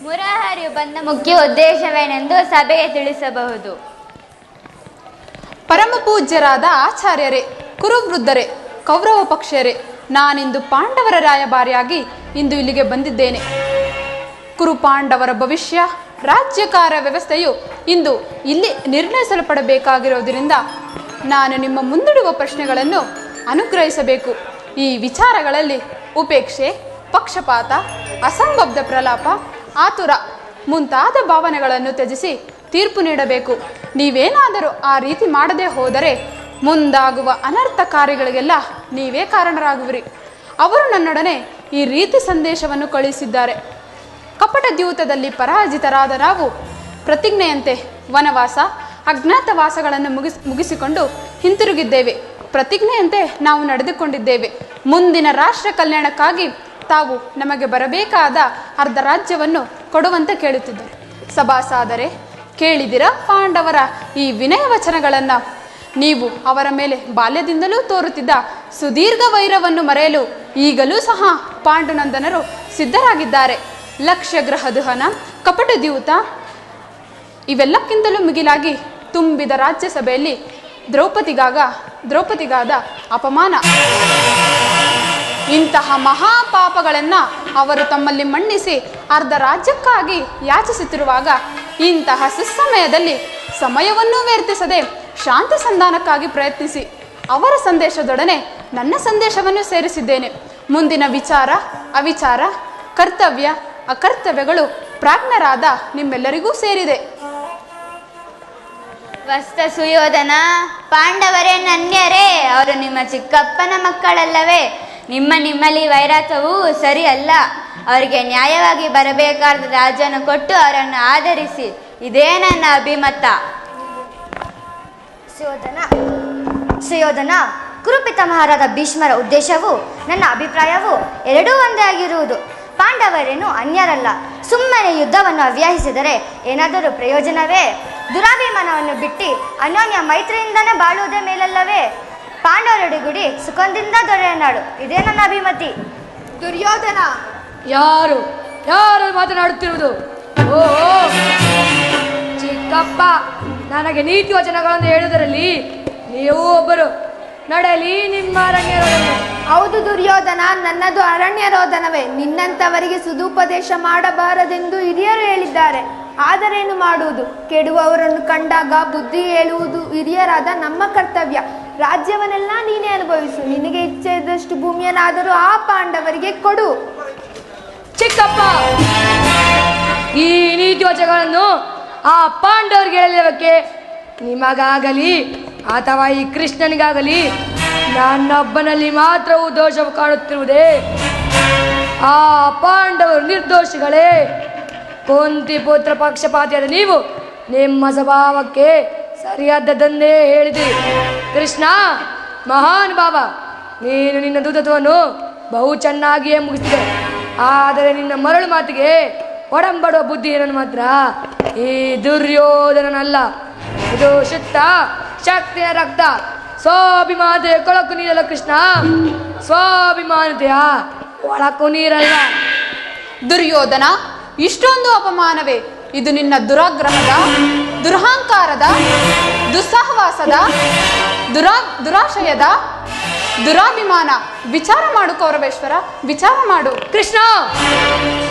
ಮುರಾರಿಯು ಬಂದ ಮುಖ್ಯ ಉದ್ದೇಶವೇನೆಂದು ಸಭೆಗೆ ತಿಳಿಸಬಹುದು? ಪರಮ ಪೂಜ್ಯರಾದ ಆಚಾರ್ಯರೇ, ಕುರುವೃದ್ಧರೇ, ಕೌರವ ಪಕ್ಷರೇ, ನಾನಿಂದು ಪಾಂಡವರ ರಾಯಭಾರಿಯಾಗಿ ಇಂದು ಇಲ್ಲಿಗೆ ಬಂದಿದ್ದೇನೆ. ಕುರು ಪಾಂಡವರ ಭವಿಷ್ಯ ರಾಜ್ಯಕಾರ ವ್ಯವಸ್ಥೆಯು ಇಂದು ಇಲ್ಲಿ ನಿರ್ಣಯಿಸಲ್ಪಡಬೇಕಾಗಿರುವುದರಿಂದ ನಾನು ನಿಮ್ಮ ಮುಂದಿಡುವ ಪ್ರಶ್ನೆಗಳನ್ನು ಅನುಗ್ರಹಿಸಬೇಕು. ಈ ವಿಚಾರಗಳಲ್ಲಿ ಉಪೇಕ್ಷೆ, ಪಕ್ಷಪಾತ, ಅಸಂಬದ್ಧ ಪ್ರಲಾಪ, ಆತುರ ಮುಂತಾದ ಭಾವನೆಗಳನ್ನು ತ್ಯಜಿಸಿ ತೀರ್ಪು ನೀಡಬೇಕು. ನೀವೇನಾದರೂ ಆ ರೀತಿ ಮಾಡದೆ ಹೋದರೆ ಮುಂದಾಗುವ ಅನರ್ಥ ಕಾರ್ಯಗಳಿಗೆಲ್ಲ ನೀವೇ ಕಾರಣರಾಗುವಿರಿ. ಅವರು ನನ್ನೊಡನೆ ಈ ರೀತಿ ಸಂದೇಶವನ್ನು ಕಳುಹಿಸಿದ್ದಾರೆ. ಕಪಟ ದ್ಯೂತದಲ್ಲಿ ಪರಾಜಿತರಾದ ನಾವು ಪ್ರತಿಜ್ಞೆಯಂತೆ ವನವಾಸ, ಅಜ್ಞಾತವಾಸಗಳನ್ನು ಮುಗಿಸಿಕೊಂಡು ಹಿಂತಿರುಗಿದ್ದೇವೆ. ಪ್ರತಿಜ್ಞೆಯಂತೆ ನಾವು ನಡೆದುಕೊಂಡಿದ್ದೇವೆ. ಮುಂದಿನ ರಾಷ್ಟ್ರ ಕಲ್ಯಾಣಕ್ಕಾಗಿ ತಾವು ನಮಗೆ ಬರಬೇಕಾದ ಅರ್ಧ ರಾಜ್ಯವನ್ನು ಕೊಡುವಂತೆ ಕೇಳುತ್ತಿದ್ದಾರೆ. ಸಭಾಸಾದರೆ ಕೇಳಿದಿರ ಪಾಂಡವರ ಈ ವಿನಯ ವಚನಗಳನ್ನು. ನೀವು ಅವರ ಮೇಲೆ ಬಾಲ್ಯದಿಂದಲೂ ತೋರುತ್ತಿದ್ದ ಸುದೀರ್ಘ ವೈರವನ್ನು ಮರೆಯಲು ಈಗಲೂ ಸಹ ಪಾಂಡುನಂದನರು ಸಿದ್ಧರಾಗಿದ್ದಾರೆ. ಲಕ್ಷ್ಯ ಗ್ರಹ ದಹನ, ಕಪಟ ದ್ಯೂತ ಇವೆಲ್ಲಕ್ಕಿಂತಲೂ ಮಿಗಿಲಾಗಿ ತುಂಬಿದ ರಾಜ್ಯಸಭೆಯಲ್ಲಿ ದ್ರೌಪದಿಗಾದ ಅಪಮಾನ. ಇಂತಹ ಮಹಾಪಾಪಗಳನ್ನು ಅವರು ತಮ್ಮಲ್ಲಿ ಮನ್ನಿಸಿ ಅರ್ಧ ರಾಜ್ಯಕ್ಕಾಗಿ ಯಾಚಿಸುತ್ತಿರುವಾಗ ಇಂತಹ ಸುಸಮಯದಲ್ಲಿ ಸಮಯವನ್ನೂ ವ್ಯರ್ಥಿಸದೆ ಶಾಂತಿ ಸಂಧಾನಕ್ಕಾಗಿ ಪ್ರಯತ್ನಿಸಿ ಅವರ ಸಂದೇಶದೊಡನೆ ನನ್ನ ಸಂದೇಶವನ್ನು ಸೇರಿಸಿದ್ದೇನೆ. ಮುಂದಿನ ವಿಚಾರ, ಅವಿಚಾರ, ಕರ್ತವ್ಯ, ಅಕರ್ತವ್ಯಗಳು ಪ್ರಾಜ್ಞರಾದ ನಿಮ್ಮೆಲ್ಲರಿಗೂ ಸೇರಿದೆ. ವಸ್ತ ಸುಯೋಧನ, ಪಾಂಡವರೇ ನನ್ಯರೇ, ಅವರು ನಿಮ್ಮ ಚಿಕ್ಕಪ್ಪನ ಮಕ್ಕಳಲ್ಲವೇ? ನಿಮ್ಮಲ್ಲಿ ವೈರತ್ವವು ಸರಿ ಅಲ್ಲ. ಅವರಿಗೆ ನ್ಯಾಯವಾಗಿ ಬರಬೇಕಾದ ರಾಜ್ಯವನ್ನು ಕೊಟ್ಟು ಅವರನ್ನು ಆಧರಿಸಿ. ಇದೇ ನನ್ನ ಅಭಿಮತ. ಸುಯೋಧನ, ಕುರುಪಿತಾಮಹರಾದ ಭೀಷ್ಮರ ಉದ್ದೇಶವು ನನ್ನ ಅಭಿಪ್ರಾಯವು ಎರಡೂ ಒಂದೇ ಆಗಿರುವುದು. ಪಾಂಡವರೇನು ಅನ್ಯರಲ್ಲ. ಸುಮ್ಮನೆ ಯುದ್ಧವನ್ನು ಅವ್ಯಾಹಿಸಿದರೆ ಏನಾದರೂ ಪ್ರಯೋಜನವೇ? ದುರಾಭಿಮಾನವನ್ನು ಬಿಟ್ಟು ಅನ್ಯೋನ್ಯ ಮೈತ್ರಿಯಿಂದನೇ ಬಾಳುವುದೇ ಮೇಲಲ್ಲವೇ? ಪಾಂಡವರೊಡಗೂಡಿ ಸುಖದಿಂದ ದೊರೆಯನಾಡು. ಇದೇ ನನ್ನ ಅಭಿಮತಿ. ದುರ್ಯೋಧನ, ಯಾರು ಮಾತನಾಡುತ್ತಿರುವುದು? ಓ ಚಿಕ್ಕಪ್ಪ, ನನಗೆ ನೀತಿ ವಚನಗಳನ್ನು ಹೇಳುವುದರಲ್ಲಿ ನೀವು ಒಬ್ಬರು. ನಡೆಯಲಿ ನಿಮ್ಮ ಅರಣ್ಯರೋಧನ. ಹೌದು ದುರ್ಯೋಧನ, ನನ್ನದು ಅರಣ್ಯರೋಧನವೇ. ನಿನ್ನಂಥವರಿಗೆ ಸುದುಪದೇಶ ಮಾಡಬಾರದೆಂದು ಹಿರಿಯರು ಹೇಳಿದ್ದಾರೆ. ಆದರೇನು ಮಾಡುವುದು? ಕೆಡುವವರನ್ನು ಕಂಡಾಗ ಬುದ್ಧಿ ಹೇಳುವುದು ಹಿರಿಯರಾದ ನಮ್ಮ ಕರ್ತವ್ಯ. ರಾಜ್ಯವನ್ನೆಲ್ಲ ನೀನೇ ಅನುಭವಿಸು. ನಿನಗೆ ಇಚ್ಛೆ ಇದ್ದಷ್ಟು ಭೂಮಿಯನ್ನಾದರೂ ಆ ಪಾಂಡವರಿಗೆ ಕೊಡು. ಚಿಕ್ಕಪ್ಪ, ಈ ನೀತಿ ವಚನಗಳನ್ನು ಆ ಪಾಂಡವರಿಗೆ ಹೇಳಲಿಕ್ಕೆ ನಿಮಗಾಗಲಿ ಅಥವಾ ಈ ಕೃಷ್ಣನಿಗಾಗಲಿ ನನ್ನೊಬ್ಬನಲ್ಲಿ ಮಾತ್ರವೂ ದೋಷವು ಕಾಣುತ್ತಿರುವುದೇ? ಆ ಪಾಂಡವರು ನಿರ್ದೋಷಿಗಳೇ. ಕುಂತಿ ಪುತ್ರ ಪಕ್ಷಪಾತಿಯಾದ ನೀವು ನಿಮ್ಮ ಸ್ವಭಾವಕ್ಕೆ ಸರಿಯಾದದ್ದನ್ನೇ ಹೇಳಿದಿರಿ. ಕೃಷ್ಣ ಮಹಾನುಭಾವ, ನೀನು ನಿನ್ನ ದೂತತ್ವವನ್ನು ಬಹು ಚೆನ್ನಾಗಿಯೇ ಮುಗಿಸಿದೆ. ಆದರೆ ನಿನ್ನ ಮರಳು ಮಾತಿಗೆ ಒಡಂಬಡುವ ಬುದ್ಧಿ ಏನನ್ನು ಮಾತ್ರ ಈ ದುರ್ಯೋಧನನಲ್ಲ. ಇದು ಶುದ್ಧ ಶಕ್ತಿಯ ರಕ್ತ. ಸ್ವಾಭಿಮಾನತೆಯ ಕೊಳಕು ನೀರಲ್ಲ ಕೃಷ್ಣ, ಸ್ವಾಭಿಮಾನತೆಯ ಕೊಳಕು ನೀರಲ್ಲ. ದುರ್ಯೋಧನ, ಇಷ್ಟೊಂದು ಅಪಮಾನವೇ? ಇದು ನಿನ್ನ ದುರಾಗ್ರಹದ, ದುರಹಂಕಾರದ, ದುಸ್ಸಹವಾಸದ, ದುರಾಶಯದ, ದುರಾಭಿಮಾನ. ವಿಚಾರ ಮಾಡು ಕೌರವೇಶ್ವರ, ವಿಚಾರ ಮಾಡು. ಕೃಷ್ಣ,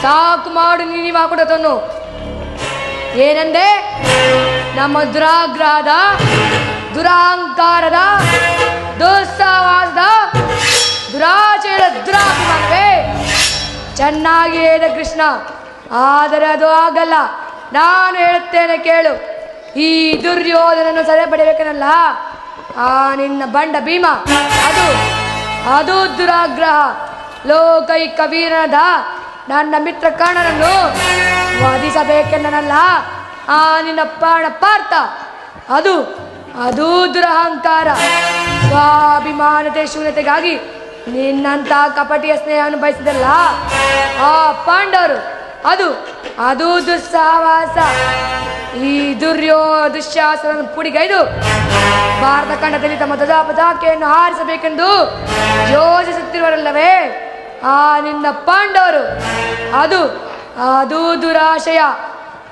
ಸಾಕು ಮಾಡು ನೀನು ಕೊಡತನು. ಏನಂದೆ? ನಮ್ಮ ದುರಾಗ್ರಹದ, ದುರಹಂಕಾರದ, ದುಸ್ಸಹವಾಸದ, ದುರಾಶಯದ ದುರಾಭಿಮಾನವೇ? ಚೆನ್ನಾಗಿ ಹೇಳಿದ ಕೃಷ್ಣ, ಆದರೆ ಅದು ಆಗಲ್ಲ. ನಾನು ಹೇಳುತ್ತೇನೆ ಕೇಳು. ಈ ದುರ್ಯೋಧನನ್ನು ಸದೆ ಪಡೆಯಬೇಕನಲ್ಲ, ಆ ನಿನ್ನ ಬಂಡ ಭೀಮ, ಅದು ದುರಾಗ್ರಹ. ಲೋಕೈಕ ವೀರನಾದ ನನ್ನ ಮಿತ್ರ ಕರ್ಣನನ್ನು ವಧಿಸಬೇಕೆನ್ನಲ್ಲ, ಆ ನಿನ್ನ ಪ್ರಾಣ ಪಾರ್ಥ, ಅದು ದುರಹಂಕಾರ. ಸ್ವಾಭಿಮಾನತೆ ಶೂನ್ಯತೆಗಾಗಿ ನಿನ್ನಂತ ಕಪಟಿಯ ಸ್ನೇಹವನ್ನು ಬಯಸಿದಲ್ಲ ಆ ಪಾಂಡವರು, ಅದು ದುಸ್ಸಹವಾಸ. ಈ ದುಶ್ಯಾಸನವನ್ನು ಪುಡಿಗೈದು ಭಾರತ ಖಂಡದಲ್ಲಿ ತಮ್ಮ ಧ್ವಜ ಪತಾಕೆಯನ್ನು ಹಾರಿಸಬೇಕೆಂದು ಯೋಚಿಸುತ್ತಿರುವರಲ್ಲವೇ ಆ ನಿನ್ನ ಪಾಂಡವರು, ಅದು ದುರಾಶಯ.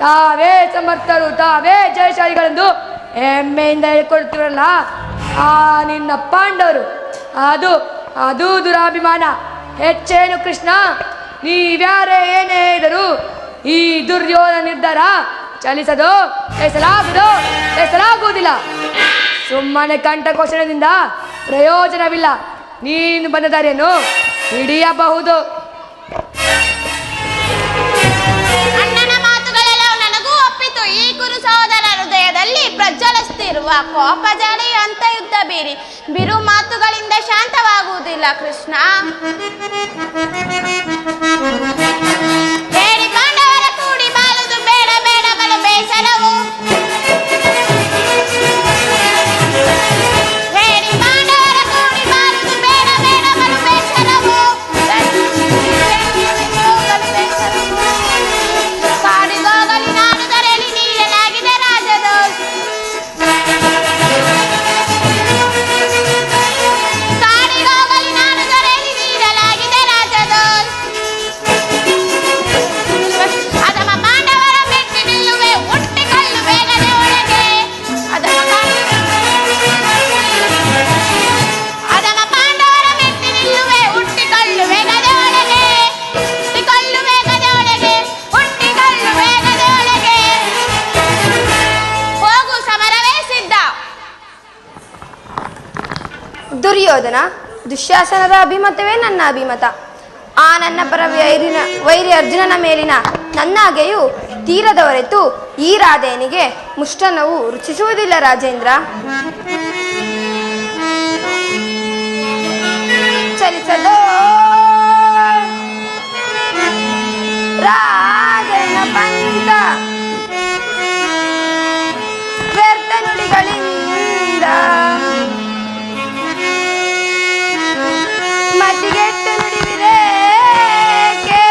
ತಾವೇ ಸಮರ್ಥರು, ತಾವೇ ಜಯಶಾಲಿಗಳೆಂದು ಹೆಮ್ಮೆಯಿಂದ ಹೇಳ್ಕೊಡ್ತಿರಲ್ಲ ಆ ನಿನ್ನ ಪಾಂಡವರು, ಅದು ಅದು ದುರಾಭಿಮಾನ. ಹೆಚ್ಚೇನು ಕೃಷ್ಣ, ನೀವ್ಯಾರೇ ಏನೇ ಇದ್ದರೂ ಈ ದುರ್ಯೋಧನ ನಿರ್ಧಾರ ಚಲಿಸಲಾಗುವುದಿಲ್ಲ. ಸುಮ್ಮನೆ ಕಂಠಘೋಷಣೆಯಿಂದ ಪ್ರಯೋಜನವಿಲ್ಲ. ನೀನು ಬಂದ ದಾರಿಯನ್ನು ಹಿಡಿಯಬಹುದು. ಅಣ್ಣನ ಮಾತುಗಳೆಲ್ಲವೂ ನನಗೂ ಒಪ್ಪಿತು. ಈ ಕುರು ಸಹೋದರ ಹೃದಯದಲ್ಲಿ ಪ್ರಜ್ವಲಿಸುತ್ತಿರುವ ಕೋಪಜಾಡಿ ಅಂತ ಯುದ್ಧ ಬಿರು ಮಾತುಗಳಿಂದ ಶಾಂತವಾಗುವುದಿಲ್ಲ ಕೃಷ್ಣ. ಹೇಳಿ ಪಾಂಡವರ ಕೂಡಿ ಬಾಳುದು ಬೇಡ ಬೇಡ ಬಲು ಬೇಸರವು. ಹೇಳಿ ಪಾಂಡವರ ಕೂಡಿ ಬಾಳುದು ಬೇಡ ಬೇಡ ಬಲು ಬೇಸರವು. ಕಾಡಿಗೋಗಲಿ ನಾಡು ದರೆಯಲ್ಲಿ ನೀಡಲಾಗಿದೆ ರಾಜದೋಷ. ಕಾಡಿಗೋಗಲಿ ನಾಡು ದರೆಯಲ್ಲಿ ನೀಡಲಾಗಿದೆ ರಾಜದೋಷ. ಅದಮ ಪಾಂಡವರ ಮೆಟ್ಟಿ ನಿಲ್ಲುವೆ ಹುಟ್ಟಿಕೊಳ್ಳು ಬೇಗನೆ ಒಳಗೆ. ಅದಮ ಪಾಂಡವರ ಮೆಟ್ಟಿ ನಿಲ್ಲುವೆ ಹುಟ್ಟಿಕೊಳ್ಳು ಬೇಗನೆ ಒಳಗೆ. ಹುಟ್ಟಿಕೊಳ್ಳು ಬೇಗನೆ ಒಳಗೆ, ಹುಟ್ಟಿಕೊಳ್ಳು ಬೇಗನೆ ಒಳಗೆ. ಹೋಗು, ಸಮರವೇ ಸಿದ್ಧ. ದುರ್ಯೋಧನ, ದುಶ್ಯಾಸನರ ಅಭಿಮತವೇ ನನ್ನ ಅಭಿಮತ. ಆ ನನ್ನ ಪರ ವೈರಿ ಅರ್ಜುನನ ಮೇಲಿನ ನನ್ನಾಗೆಯು ತೀರದ ಹೊರತು ಈ ರಾಧೆಯನಿಗೆ ಮುಷ್ಟನವು ರುಚಿಸುವುದಿಲ್ಲ ರಾಜೇಂದ್ರ. ಚಲಿಸದೋ ರಾಧೆಯ ಪಂಥ ವ್ಯರ್ಥ ನುಡಿಗಳಿಂದ ಮತಿಗೆಟ್ಟು ನುಡಿವಿರೇಕೆ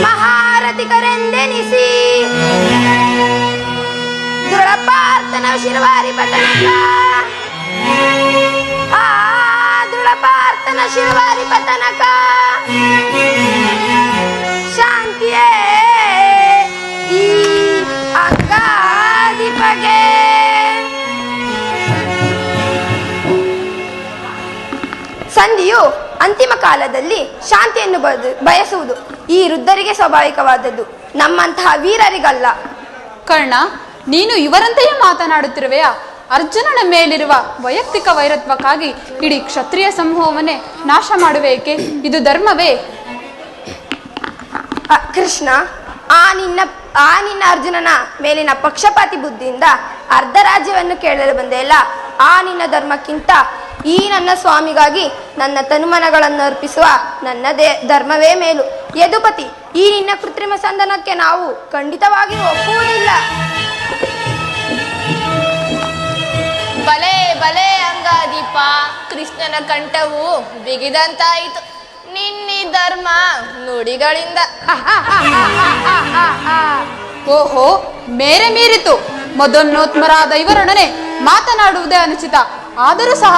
ಮಹಾರಥಿಕರೆಂದೆನಿಸಿ ದೃಢಪಾರ್ಥನ ಶಿರವಾರಿ ಪತನಕ. ಆ ದೃಢಪಾರ್ಥನ ಶಿರವಾರಿ ಪತನಕ ಶಾಂತಿಯೇ ಈ ಅಂಗಾಧಿಪಗೆ. ಸಂಧಿಯು ಅಂತಿಮ ಕಾಲದಲ್ಲಿ ಶಾಂತಿಯನ್ನು ಬಯಸುವುದು ಈ ವೃದ್ಧರಿಗೆ ಸ್ವಾಭಾವಿಕವಾದದ್ದು, ನಮ್ಮಂತಹ ವೀರರಿಗಲ್ಲ. ಕರ್ಣ, ನೀನು ಇವರಂತೆಯೇ ಮಾತನಾಡುತ್ತಿರುವೆಯಾ? ಅರ್ಜುನನ ಮೇಲಿರುವ ವೈಯಕ್ತಿಕ ವೈರತ್ವಕ್ಕಾಗಿ ಇಡೀ ಕ್ಷತ್ರಿಯ ಸಮೂಹವನ್ನೇ ನಾಶ ಮಾಡುವೇಕೆ? ಇದು ಧರ್ಮವೇ? ಕೃಷ್ಣ, ಆ ನಿನ್ನ ಅರ್ಜುನನ ಮೇಲಿನ ಪಕ್ಷಪಾತಿ ಬುದ್ಧಿಯಿಂದ ಅರ್ಧ ರಾಜ್ಯವನ್ನು ಕೇಳಲು ಬಂದೆಯಲ್ಲ, ಆ ನಿನ್ನ ಧರ್ಮಕ್ಕಿಂತ ಈ ನನ್ನ ಸ್ವಾಮಿಗಾಗಿ ನನ್ನ ತನುಮನಗಳನ್ನು ಅರ್ಪಿಸುವ ನನ್ನ ಧರ್ಮವೇ ಮೇಲು. ಯದುಪತಿ, ಈ ನಿನ್ನ ಕೃತ್ರಿಮ ಸಂಧಾನಕ್ಕೆ ನಾವು ಖಂಡಿತವಾಗಿ ಒಪ್ಪುವುದಿಲ್ಲ. ಬಲೆ ಬಲೆ ಅಂಗಾದೀಪ, ಕೃಷ್ಣನ ಕಂಠವು ಬಿಗಿದಂತಾಯಿತು ನಿನ್ನಿ ಧರ್ಮ ನುಡಿಗಳಿಂದ. ಓಹೋ, ಮೇರೆ ಮೀರಿತು. ಮದೋನ್ನೋತ್ಮರಾದ ಇವರೊಡನೆ ಮಾತನಾಡುವುದೇ ಅನುಚಿತ. ಆದರೂ ಸಹ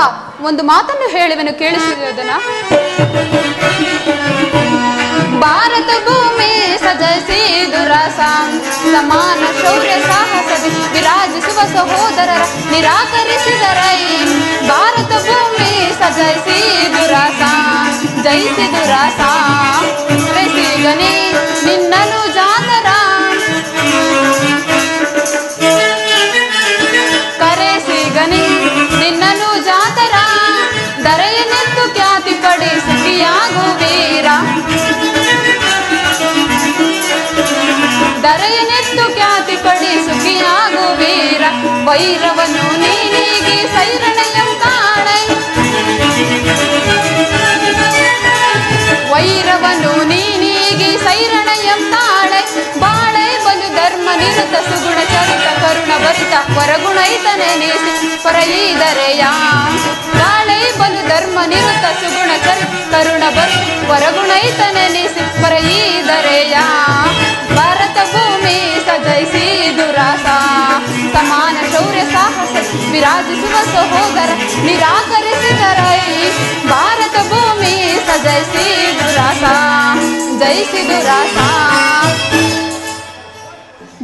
ಒಂದು ಮಾತನ್ನು ಹೇಳುವೆನು, ಕೇಳಿಸುವುದನ. ಭಾರತ ಭೂಮಿ ಸಜಯಿಸಿ ದುರಾಸ ಸಮಾನ ಶೌರ್ಯ ಸಾಹಸದಿ ವಿರಾಜಿಸುವ ಸಹೋದರರ ನಿರಾಕರಿಸಿದರೈ. ಭಾರತ ಭೂಮಿ ಸಜಯಿಸಿ ದುರಾಸ ಜಯಿಸಿ ದುರಾಸ ರೆಸಿಗನಿ ನಿನ್ನನು ಜಾತರ ಕರೆಸಿಗನಿ ನಿನ್ನನು ಜಾತರ ದರೆಯನೆತ್ತು ಖ್ಯಾತಿ ಪಡಿ ಸುಖಿಯಾಗು ವೀರ. ದರೆಯನೆತ್ತು ಖ್ಯಾತಿ ಪಡಿ ಸುಖಿಯಾಗು ವೀರ. ವೈರವನು ನೀನಿಗೆ ಸೈರಣೆಯಂ ಕಾಣೈ. ವೈರವನು ನೀನಿಗೆ ಸೈರಣೆಯಂ ತಾಳೈ. ಬಾಳೈ ಬಲು ಧರ್ಮ ನಿರತ ಸುಗುಣ ಚರಿತ ಕರುಣ ಭರಿತ ಹೊರಗುಣೈತನೆನಿಸಿ ಪರಯಿದರೆಯ. ಬಾಳೈ ಬಲು ಧರ್ಮ ನಿರತ ಸುಗುಣ ಚರಿತ ಕರುಣ ಭರಿತ ಹೊರಗುಣೈತನೆನಿಸಿ ಪರಯಿದರೆಯ. ಭಾರತ ಭೂಮಿ ಸಜಯಿಸಿ ದುರಾಸ ಸಮಾನ ಶೌರ್ಯ ಸಾಹಸ ವಿರಾಜಿಸುವ ಸಹೋದರ ನಿರಾಕರಿಸಿದರೈ. ಭಾರತ ಭೂಮಿ ಸಜಯಿಸಿ ದುರಾಸ ಜಯಿಸಿದು ರಾಸ.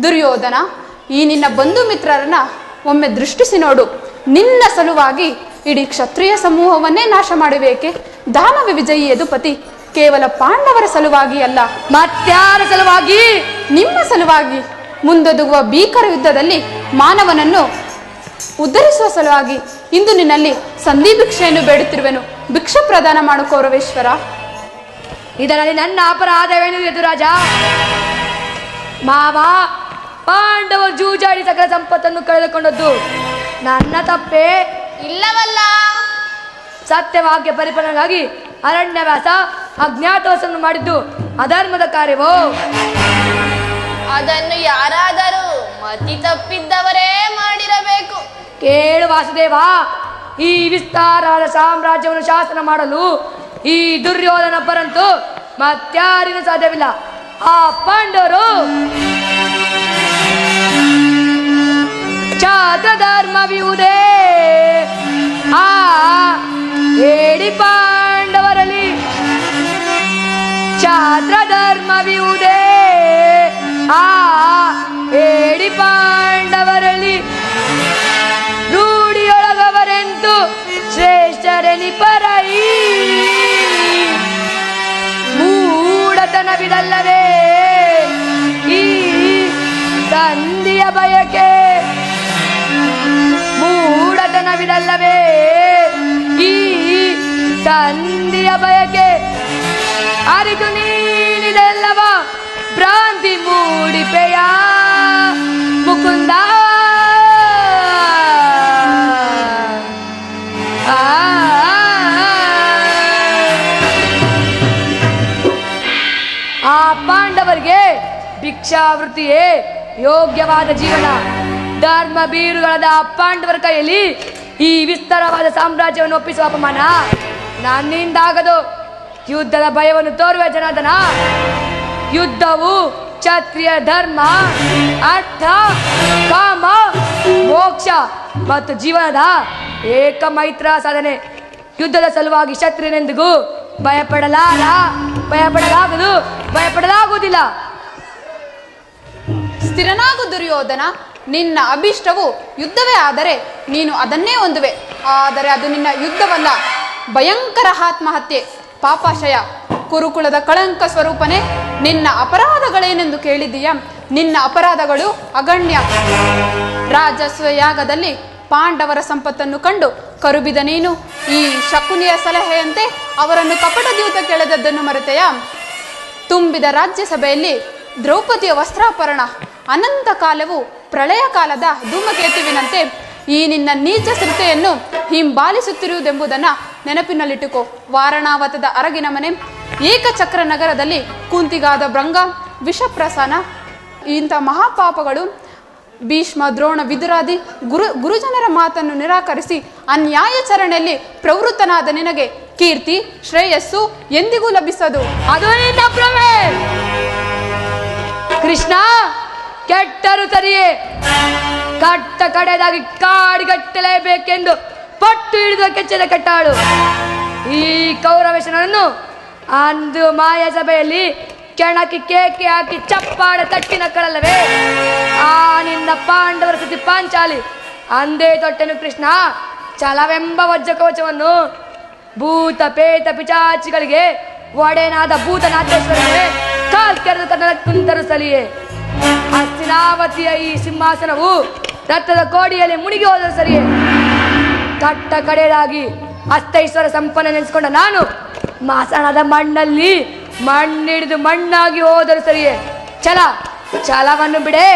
ದುರ್ಯೋಧನ, ಈ ನಿನ್ನ ಬಂಧು ಮಿತ್ರರನ್ನ ಒಮ್ಮೆ ದೃಷ್ಟಿಸಿ ನೋಡು. ನಿನ್ನ ಸಲುವಾಗಿ ಇಡೀ ಕ್ಷತ್ರಿಯ ಸಮೂಹವನ್ನೇ ನಾಶ ಮಾಡಬೇಕೆ? ದಾನವ ವಿಜಯಿ ಯದುಪತಿ ಕೇವಲ ಪಾಂಡವರ ಸಲುವಾಗಿ ಅಲ್ಲ, ಮತ್ಯಾರ ಸಲುವಾಗಿ? ನಿಮ್ಮ ಸಲುವಾಗಿ ಮುಂದೊದಗುವ ಭೀಕರ ಯುದ್ಧದಲ್ಲಿ ಮಾನವನನ್ನು ಉದ್ಧರಿಸುವ ಸಲುವಾಗಿ ಇಂದು ನಿನ್ನಲ್ಲಿ ಸಂಧಿ ಭಿಕ್ಷೆಯನ್ನು ಬೇಡುತ್ತಿರುವೆನು. ಭಿಕ್ಷೆ ಪ್ರದಾನ ಮಾಡು ಕೌರವೇಶ್ವರ. ಇದರಲ್ಲಿ ನನ್ನ ಅಪರಾಧವೇನು ಯದುರಾಜ? ಮಾವ, ಪಾಂಡವರು ಜೂಜಾಡಿ ಸಕಲ ಸಂಪತ್ತನ್ನು ಕಳೆದುಕೊಂಡದ್ದು ನನ್ನ ತಪ್ಪೇ ಇಲ್ಲವಲ್ಲ. ಸತ್ಯವಾಕ್ಯ ಪರಿಪಾಲನೆಗಾಗಿ ಅರಣ್ಯವಾಸ ಅಜ್ಞಾತವಾಸವನ್ನು ಮಾಡಿದ್ದು ಅಧರ್ಮದ ಕಾರ್ಯವೋ? ಅದನ್ನು ಯಾರಾದರೂ ಮತಿ ತಪ್ಪಿದ್ದವರೇ ಮಾಡಿರಬೇಕು. ಕೇಳು ವಾಸುದೇವ, ಈ ವಿಸ್ತಾರವಾದ ಸಾಮ್ರಾಜ್ಯವನ್ನು ಶಾಸನ ಮಾಡಲು ಈ ದುರ್ಯೋಧನೊಬ್ಬರಂತೂ ಮತ್ಯಾರಿಗೂ ಸಾಧ್ಯವಿಲ್ಲ. ಆ ಪಾಂಡವರು ಚಾತ್ರ ಧರ್ಮವಿಯುವುದೇ ಆ ಹೇಳಿ ಪಾಂಡವರಲ್ಲಿ ಚಾತ್ರ ಧರ್ಮವಿಯುವುದೇ ಆ ಹೇಳಿ ಪಾಂಡವರಲ್ಲಿ ರೂಢಿಯೊಳಗವರೆಂದು ಶ್ರೇಷ್ಠರೆನಿಪರೈ ಮೂಢತನವಿದಲ್ಲವೇ ಈ ಸಂಧಿಯ ಬಯಕೆ? ಮೂಢತನವಿದಲ್ಲವೇ ಈ ಸಂಧಿಯ ಬಯಕೆ? ಅರಿತು ನೀನಿದೆಲ್ಲವ ಭ್ರಾಂತಿ ಮೂಡಿಪೆಯ ಮುಕುಂದ. ಆ ಪಾಂಡವರಿಗೆ ಭಿಕ್ಷಾವೃತ್ತಿಯೇ ಯೋಗ್ಯವಾದ ಜೀವನ. ಧರ್ಮ ಬೀರುಗಳಾದ ಆ ಪಾಂಡವರ ಕೈಯಲ್ಲಿ ಈ ವಿಸ್ತಾರವಾದ ಸಾಮ್ರಾಜ್ಯವನ್ನು ಒಪ್ಪಿಸುವ ಅಪಮಾನ ನನ್ನಿಂದಾಗದು. ಯುದ್ಧದ ಭಯವನ್ನು ತೋರುವ ಜನಾರ್ದನ, ಯುದ್ಧವು ಕ್ಷತ್ರಿಯ ಧರ್ಮ, ಅರ್ಥ, ಕಾಮ, ಮೋಕ್ಷ ಮತ್ತು ಜೀವನದ ಏಕಮೈತ್ರ ಸಾಧನೆ. ಯುದ್ಧದ ಸಲುವಾಗಿ ಕ್ಷತ್ರಿಯನೆಂದಿಗೂ ಭಯಪಡಲಾಗುವುದಿಲ್ಲ. ಸ್ಥಿರನಾಗು ದುರ್ಯೋಧನ. ನಿನ್ನ ಅಭಿಷ್ಟವು ಯುದ್ಧವೇ ಆದರೆ ನೀನು ಅದನ್ನೇ ಹೊಂದುವೆ. ಆದರೆ ಅದು ನಿನ್ನ ಯುದ್ಧವಲ್ಲ, ಭಯಂಕರ ಆತ್ಮಹತ್ಯೆ, ಪಾಪಾಶಯ, ಕುರುಕುಲದ ಕಳಂಕ ಸ್ವರೂಪನೇ. ನಿನ್ನ ಅಪರಾಧಗಳೇನೆಂದು ಕೇಳಿದೀಯ? ನಿನ್ನ ಅಪರಾಧಗಳು ಅಗಣ್ಯ. ರಾಜಸ್ವ ಯಾಗದಲ್ಲಿ ಪಾಂಡವರ ಸಂಪತ್ತನ್ನು ಕಂಡು ಕರುಬಿದ ನೀನು ಈ ಶಕುನಿಯ ಸಲಹೆಯಂತೆ ಅವರನ್ನು ಕಪಟ ದ್ಯೂತ ಕೆಳೆದದ್ದನ್ನು ಮರೆತೆಯ? ತುಂಬಿದ ರಾಜ್ಯಸಭೆಯಲ್ಲಿ ದ್ರೌಪದಿಯ ವಸ್ತ್ರಾಪರಣ ಅನಂತ ಕಾಲವು ಪ್ರಳಯ ಕಾಲದ ಧೂಮಕೇತುವಿನಂತೆ ಈ ನಿನ್ನ ನೀಚ ಶ್ರುತೆಯನ್ನು ಹಿಂಬಾಲಿಸುತ್ತಿರುವುದೆಂಬುದನ್ನು ನೆನಪಿನಲ್ಲಿಟ್ಟುಕೋ. ವಾರಣಾವತದ ಅರಗಿನ ಮನೆ, ಏಕಚಕ್ರ ನಗರದಲ್ಲಿ ಕುಂತಿಗಾದ ಭೃಂಗ, ವಿಷಪ್ರಸನ, ಇಂಥ ಮಹಾಪಾಪಗಳು ಭೀಷ್ಮ, ದ್ರೋಣ, ವಿದುರಾದಿ ಗುರುಜನರ ಮಾತನ್ನು ನಿರಾಕರಿಸಿ ಅನ್ಯಾಯಾಚರಣೆಯಲ್ಲಿ ಪ್ರವೃತ್ತನಾದ ನಿನಗೆ ಕೀರ್ತಿ, ಶ್ರೇಯಸ್ಸು ಎಂದಿಗೂ ಲಭಿಸದು. ಅದು ನಿನ್ನ ಭ್ರಮೆ ಕೃಷ್ಣ. ಕೆಟ್ಟರು ಸರಿಯೇ, ಕಟ್ಟ ಕಡೆದಾಗಿ ಕಾಡಿಗಟ್ಟಲೇಬೇಕೆಂದು ಪಟ್ಟು ಹಿಡಿದು ಕೆಚ್ಚದ ಕೆಟ್ಟಾಳು ಈ ಕೌರವೇಶನನ್ನು ಅಂದು ಮಾಯ ಸಭೆಯಲ್ಲಿ ಕೆಣಕಿ ಕೇಕೆ ಹಾಕಿ ಚಪ್ಪಾಳೆ ತಟ್ಟಿನ ಕಳಲ್ಲವೇ ಆ ನಿನ್ನ ಪಾಂಡವರ ಸ್ಥಿತಿ ಪಾಂಚಾಲಿ. ಅಂದೇ ತೊಟ್ಟೆನು ಕೃಷ್ಣ ಛಲವೆಂಬ ವಜ್ರ ಕವಚವನ್ನು. ಭೂತ ಪೇತ ಪಿಚಾಚಿಗಳಿಗೆ ಒಡೆನಾದ ಭೂತನಾಥೇಶ್ವರನೇ ಕಾಲ್ಕೆರೆದು ಕನ್ನಡ ಕುಂತರು ಸಲಿಯೇ. ಹಸ್ತಿನಾವತಿಯ ಈ ಸಿಂಹಾಸನವು ರಕ್ತದ ಕೋಡಿಯಲ್ಲಿ ಮುಳುಗಿ ಹೋದರೂ ಸರಿಯೇ. ಕಟ್ಟ ಕಡೆಯಾಗಿ ಹಸ್ತೈಶ್ವರ ಸಂಪನ್ನ ನೆನೆಸಿಕೊಂಡ ನಾನು ಮಾಸಣದ ಮಣ್ಣಲ್ಲಿ ಮಣ್ಣಿಡಿದು ಮಣ್ಣಾಗಿ ಹೋದರೂ ಸರಿಯೇ. ಛಲವನ್ನು ಬಿಡೆ,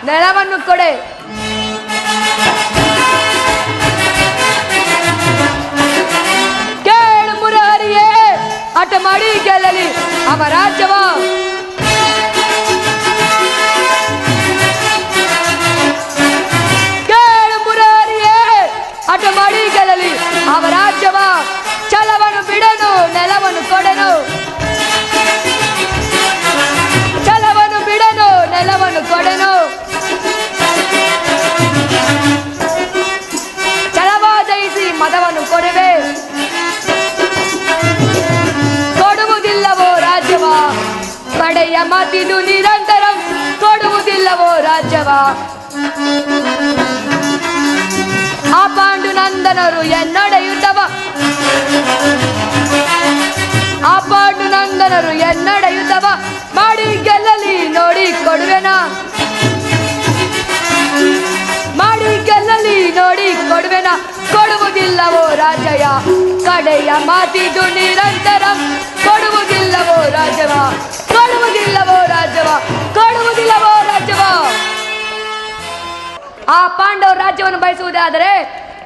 ನೆಲವನ್ನು ಕೊಡೆ. ಕೇಳು ಮುರಾರಿಯೇ, ಹಠ ಮಾಡಿ ಗೆಲ್ಲಲಿ ಅವ ರಾಜ್ಯವ. ಕೇಳು ಮುರಾರಿಯೇ, ಹಠ ಮಾಡಿ ಗೆಲ್ಲಲಿ ಅವ ರಾಜ್ಯವ. ಛಲವನ್ನು ಬಿಡನು, ನೆಲವನ್ನು ಕೊಡೆನು. ಛಲವನ್ನು ಬಿಡನು, ನೆಲವನ್ನು ಕೊಡೆನು. ಛಲವ ಜಯಿಸಿ ಮದವನ್ನು ಕೊಡುವೆ. ಕೊಡುವುದಿಲ್ಲವೋ ರಾಜ್ಯವ. ಕಡೆಯ ಮಾತಿದು ನಿರಂತರ ಕೊಡುವುದಿಲ್ಲವೋ ರಾಜ್ಯವ. ಆ ಪಾಂಡುನಂದನರು ಎನ್ನಡೆಯುತ್ತವ, ಆ ಪಾಂಡುನಂದನರು ಎನ್ನಡೆಯುತ್ತವ ಮಾಡಿ ಗೆಲ್ಲಲಿ ನೋಡಿ ಕೊಡುವೆನ, ಮಾಡಿ ಗೆಲ್ಲಲಿ ನೋಡಿ ಕೊಡುವೆನ ಕೊಡುವುದಿಲ್ಲವೋ ರಾಜಯ. ಕಡೆಯ ಮಾತಿದು ನಿರಂತರ ಕೊಡುವುದಿಲ್ಲವೋ ರಾಜವ, ಕೊಡುವುದಿಲ್ಲವೋ ರಾಜವ, ಕೊಡುವುದಿಲ್ಲವೋ ರಾಜವ. ಆ ಪಾಂಡವ ರಾಜ್ಯವನ್ನು ಬಯಸುವುದಾದರೆ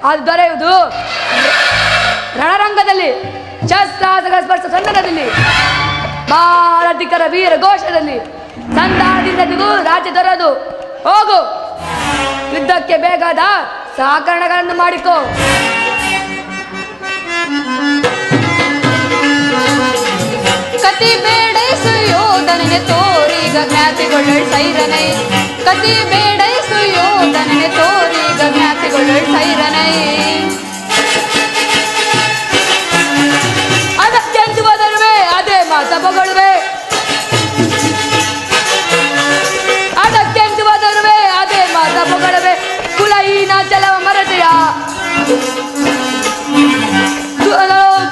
ಅದು ದೊರೆಯುವುದು ರಣರಂಗದಲ್ಲಿ, ಶಸ್ತ್ರಾಸ್ತ್ರಗಳ ಸ್ಪರ್ಶ ಸಂದರ್ಭದಲ್ಲಿ, ಮಾರಧಿಕರ ವೀರ ಘೋಷದಲ್ಲಿ. ಸಂಧಾನದಿಂದಲೂ ರಾಜ್ಯ ದೊರೆಯದು. ಹೋಗು, ಯುದ್ಧಕ್ಕೆ ಬೇಕಾದ ಸಹಕರಣಗಳನ್ನು ಮಾಡಿಕೊ. ಕತಿ ಬೇಡೈಸು ಯೋಧನೆ ತೋರೀಗ ಜ್ಞಾತಿಗೊಳ್ಳಳ್ ಸೈರನೈ, ಕತಿ ಬೇಡೈಸು ಯೋಧನೆ ತೋರೀಗ ಜ್ಞಾತಿಗೊಳ್ಳಳ್ ಸೈರನೈ. ಅದಕ್ಕೆಂದು ಬದರುವೆ ಅದೇ ಮಾತ ಬಗಳುವೆ, ಅದಕ್ಕೆಂದು ಬದರುವೆ ಅದೇ ಮಾತ ಬಗಳುವೆ. ಕುಲಹೀನ ಚಲವ ಮರತೆಯ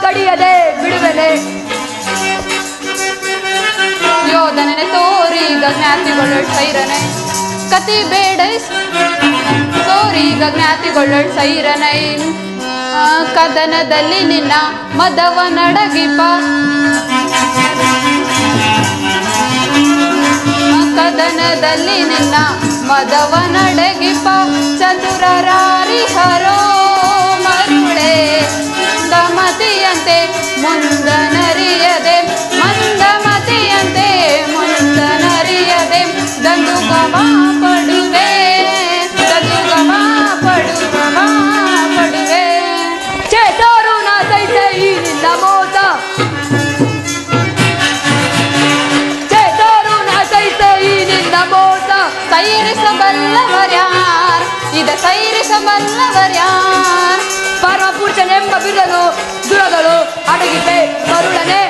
ಕಡಿಯದೆ ಬಿಡುವೆನೆ. ಯೋಧನೆ ತೋರೀಗ ಜ್ಞಾತಿಗೊಳ್ಳಳ್ ಸೈರನೈ, ಕತಿ ಬೇಡೈಸ್ ತೋರೀಗ ಜ್ಞಾತಿಗೊಳ್ಳಳ್ ಸೈರನೈ. ಕದನದಲ್ಲಿ ನಿನ್ನ ಮದವ ನಡಗಿಪ, ಕದನದಲ್ಲಿ ನಿನ್ನ ಮದವ ನಡಗಿಪ. ಚತುರರಾರಿಹರೋ ಮರುಳೆ ಮಂದಮತಿಯಂತೆ ಮುಂದನರಿಯದೆ, ಮಂದಮತಿಯಂತೆ ಮುಂದನರಿಯದೆ. ಗಂದುಗವ ಪಡುವೆ, ಗಂದುಗವ ಪಡುವ ಪಡುವೆ. ಚೇತೋರು ನಾ ಸೈತೆ ಈ ನಿನ್ನ ಮೋಸ, ಚೇತೋರು ನಾ ಸೈತೆ ಈ ನಿನ್ನ ಮೋಸ. ಸೈರಿಸಬಲ್ಲವರ್ಯಾರ್ ಇದ ಸೈರಿಸಬಲ್ಲವರ್ಯಾರ್. ಪರಮ ಪುರುಷನೆಂಬ ಬಿರುದನು ದುರಗಳು ಅಡಗಿಪೆ ಮರುಳನೆ,